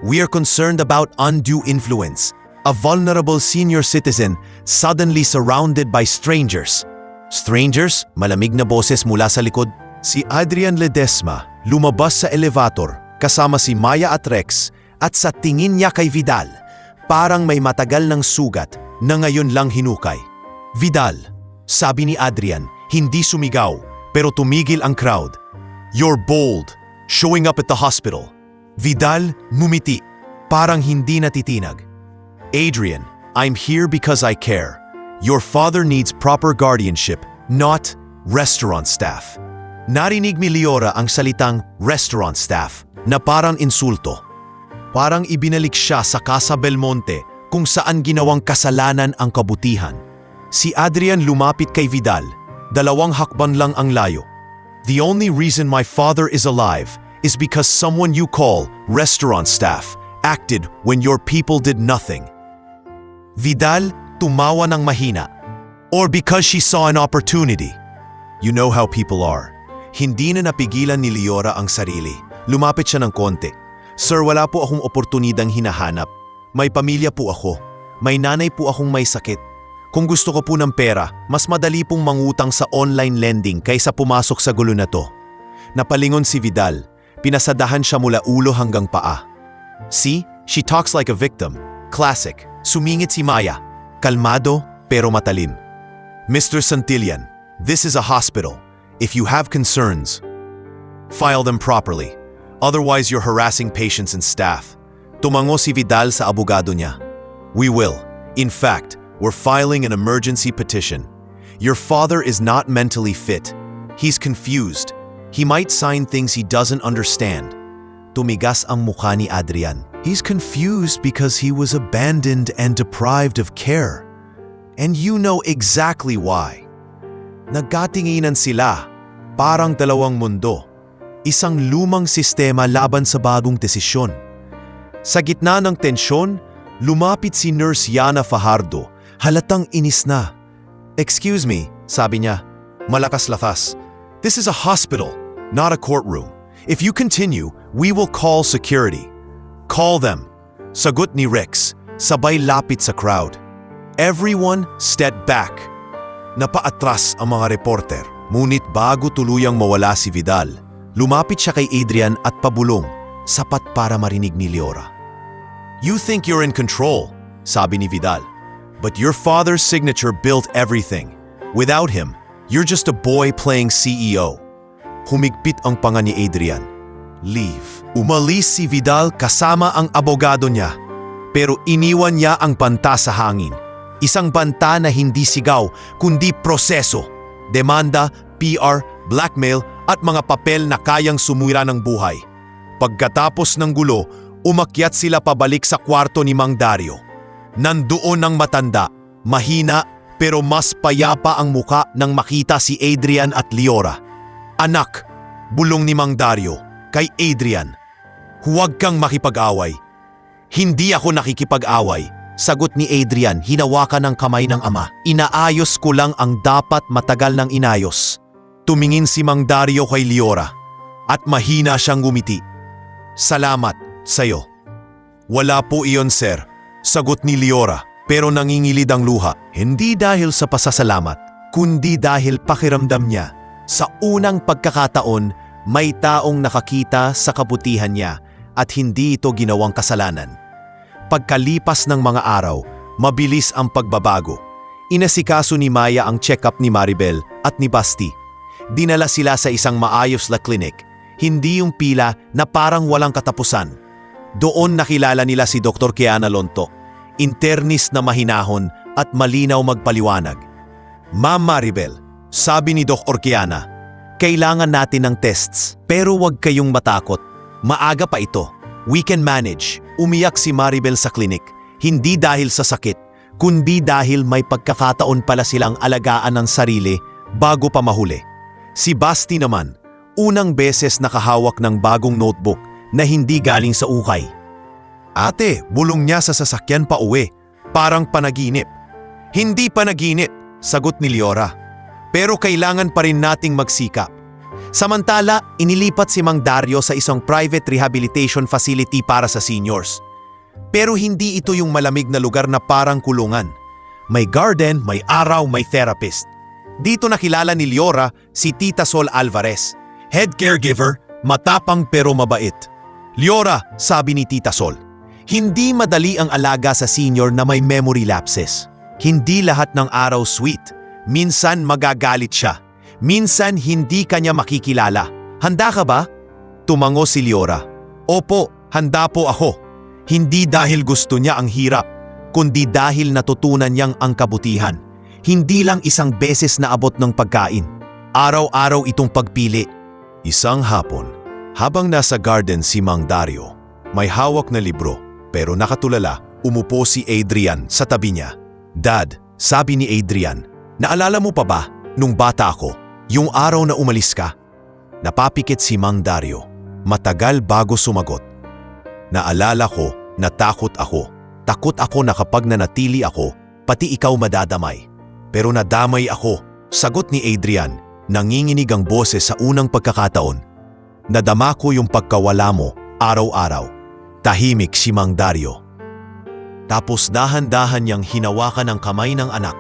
"We are concerned about undue influence. A vulnerable senior citizen suddenly surrounded by strangers." "Strangers?" Malamig na boses mula sa likod. Si Adrian Ledesma lumabas sa elevator kasama si Maya at Rex at sa tingin niya kay Vidal, parang may matagal ng sugat na ngayon lang hinukay. "Vidal," sabi ni Adrian, hindi sumigaw pero tumigil ang crowd. "You're bold, showing up at the hospital." Vidal ngumiti, parang hindi natitinag. "Adrian, I'm here because I care. Your father needs proper guardianship, not restaurant staff." Narinig ni Liora ang salitang restaurant staff na parang insulto. Parang ibinalik siya sa Casa Belmonte kung saan ginawang kasalanan ang kabutihan. Si Adrian lumapit kay Vidal. 2 hakbang lang ang layo. "The only reason my father is alive is because someone you call restaurant staff acted when your people did nothing." Vidal tumawa ng mahina. "Or because she saw an opportunity." You know how people are. Hindi na napigilan ni Leora ang sarili. Lumapit siya ng konti. Sir, wala po akong oportunidang hinahanap. May pamilya po ako. May nanay po akong may sakit. Kung gusto ko po ng pera, mas madali pong mangutang sa online lending kaysa pumasok sa gulo na to. Napalingon si Vidal. Pinasadahan siya mula ulo hanggang paa. See? She talks like a victim. Classic. Sumingit si Maya. Kalmado pero matalim. Mr. Santillan, this is a hospital. If you have concerns, file them properly. Otherwise, you're harassing patients and staff. Tumango si Vidal sa abogado niya. We will. In fact, we're filing an emergency petition. Your father is not mentally fit. He's confused. He might sign things he doesn't understand. Tumigas ang mukha ni Adrian. He's confused because he was abandoned and deprived of care. And you know exactly why. Nagkatinginan sila, parang dalawang mundo. Isang lumang sistema laban sa bagong desisyon. Sa gitna ng tensyon, lumapit si Nurse Yana Fajardo, halatang inis na. Excuse me, sabi niya, malakas-lakas. This is a hospital, not a courtroom. If you continue, we will call security. Call them. Sagot ni Rex, sabay lapit sa crowd. Everyone step back. Napaatras ang mga reporter. Ngunit bago tuluyang mawala si Vidal, lumapit siya kay Adrian at pabulong, sapat para marinig ni Leora. You think you're in control, sabi ni Vidal. But your father's signature built everything. Without him, you're just a boy playing CEO. Humigpit ang panga ni Adrian. Leave. Umalis si Vidal kasama ang abogado niya. Pero iniwan niya ang banta sa hangin. Isang banta na hindi sigaw, kundi proseso. Demanda, PR, blackmail at mga papel na kayang sumira ng buhay. Pagkatapos ng gulo, umakyat sila pabalik sa kwarto ni Mang Dario. Nandoon ang matanda, mahina pero mas payapa ang muka nang makita si Adrian at Leora. Anak, bulong ni Mang Dario kay Adrian, huwag kang makipag-away. Hindi ako nakikipag-away, sagot ni Adrian, hinawakan ng kamay ng ama. Inaayos ko lang ang dapat matagal nang inayos. Tumingin si Mang Dario kay Leora at mahina siyang ngumiti. Salamat sa'yo. Wala po iyon, sir, sagot ni Leora, pero nangingilid ang luha. Hindi dahil sa pasasalamat, kundi dahil pakiramdam niya. Sa unang pagkakataon, may taong nakakita sa kabutihan niya at hindi ito ginawang kasalanan. Pagkalipas ng mga araw, mabilis ang pagbabago. Inasikaso ni Maya ang check-up ni Maribel at ni Basti. Dinala sila sa isang maayos na klinik, hindi yung pila na parang walang katapusan. Doon nakilala nila si Dr. Kiana Lonto, internist na mahinahon at malinaw magpaliwanag. Ma'am Maribel, sabi ni Dr. Kiana, kailangan natin ng tests, pero huwag kayong matakot. Maaga pa ito. We can manage. Umiyak si Maribel sa klinik, hindi dahil sa sakit, kundi dahil may pagkakataon pala silang alagaan ng sarili bago pa mahuli. Si Basti naman, unang beses nakahawak ng bagong notebook na hindi galing sa ukay. Ate, bulong niya sa sasakyan pa uwi, parang panaginip. Hindi panaginip, sagot ni Leora. Pero kailangan pa rin nating magsikap. Samantala, inilipat si Mang Dario sa isang private rehabilitation facility para sa seniors. Pero hindi ito yung malamig na lugar na parang kulungan. May garden, may araw, may therapist. Dito nakilala ni Leora si Tita Sol Alvarez, head caregiver, matapang pero mabait. Leora, sabi ni Tita Sol, hindi madali ang alaga sa senior na may memory lapses. Hindi lahat ng araw sweet. Minsan magagalit siya. Minsan hindi kanya makikilala. Handa ka ba? Tumango si Leora. Opo, handa po ako. Hindi dahil gusto niya ang hirap, kundi dahil natutunan niyang ang kabutihan. Hindi lang isang beses na abot ng pagkain. Araw-araw itong pagpili. Isang hapon, habang nasa garden si Mang Dario, may hawak na libro, pero nakatulala, umupo si Adrian sa tabi niya. Dad, sabi ni Adrian, naalala mo pa ba, nung bata ako, yung araw na umalis ka? Napapikit si Mang Dario, matagal bago sumagot. Naalala ko, natakot ako. Takot ako na kapag nanatili ako, pati ikaw madadamay. Pero nadamay ako, sagot ni Adrian, nanginginig ang boses sa unang pagkakataon. Nadama ko yung pagkawala mo araw-araw. Tahimik si Mang Dario. Tapos dahan-dahan niyang hinawakan ang kamay ng anak.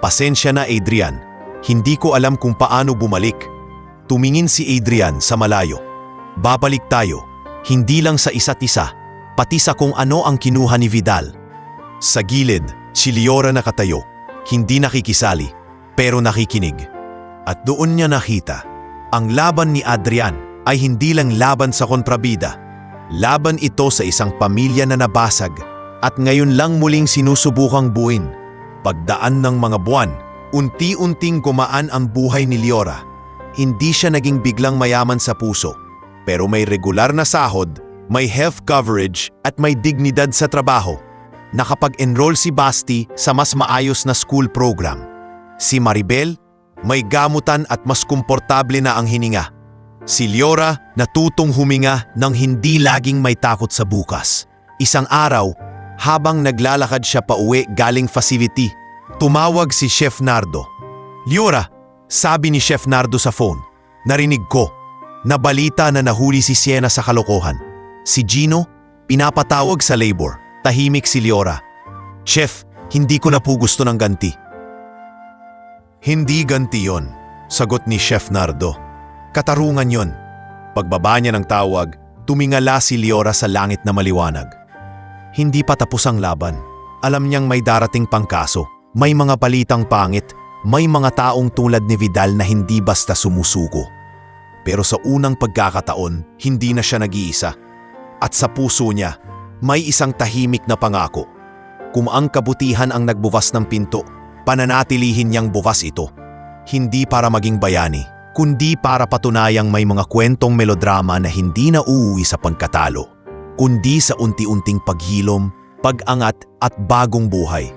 Pasensya na Adrian, hindi ko alam kung paano bumalik. Tumingin si Adrian sa malayo. Babalik tayo, hindi lang sa isa't isa, pati sa kung ano ang kinuha ni Vidal. Sa gilid, si Liora nakatayo, hindi nakikisali, pero nakikinig. At doon niya nakita, ang laban ni Adrian ay hindi lang laban sa kontrabida. Laban ito sa isang pamilya na nabasag at ngayon lang muling sinusubukang buuin. Pagdaan ng mga buwan, unti-unting gumaan ang buhay ni Liora. Hindi siya naging biglang mayaman sa puso, pero may regular na sahod, may health coverage at may dignidad sa trabaho. Nakapag-enroll si Basti sa mas maayos na school program. Si Maribel, may gamutan at mas komportable na ang hininga. Si Liora, natutong huminga nang hindi laging may takot sa bukas. Isang araw, habang naglalakad siya pauwi galing facility, tumawag si Chef Nardo. "Liora," sabi ni Chef Nardo sa phone, "narinig ko. Nabalita na nahuli si Sienna sa kalokohan. Si Gino, pinapatawag sa labor." Tahimik si Liora. "Chef, hindi ko na po gusto ng ganti." "Hindi ganti yon," sagot ni Chef Nardo. "Katarungan yon." Pagbaba niya ng tawag, tumingala si Liora sa langit na maliwanag. Hindi pa tapos ang laban. Alam niyang may darating pang kaso, may mga balitang pangit, may mga taong tulad ni Vidal na hindi basta sumusuko. Pero sa unang pagkakataon, hindi na siya nag-iisa. At sa puso niya, may isang tahimik na pangako. Kung ang kabutihan ang nagbukas ng pinto, pananatilihin niyang bukas ito. Hindi para maging bayani, kundi para patunayang may mga kwentong melodrama na hindi na uuwi sa pagkatalo, kundi sa unti-unting paghilom, pag-angat at bagong buhay.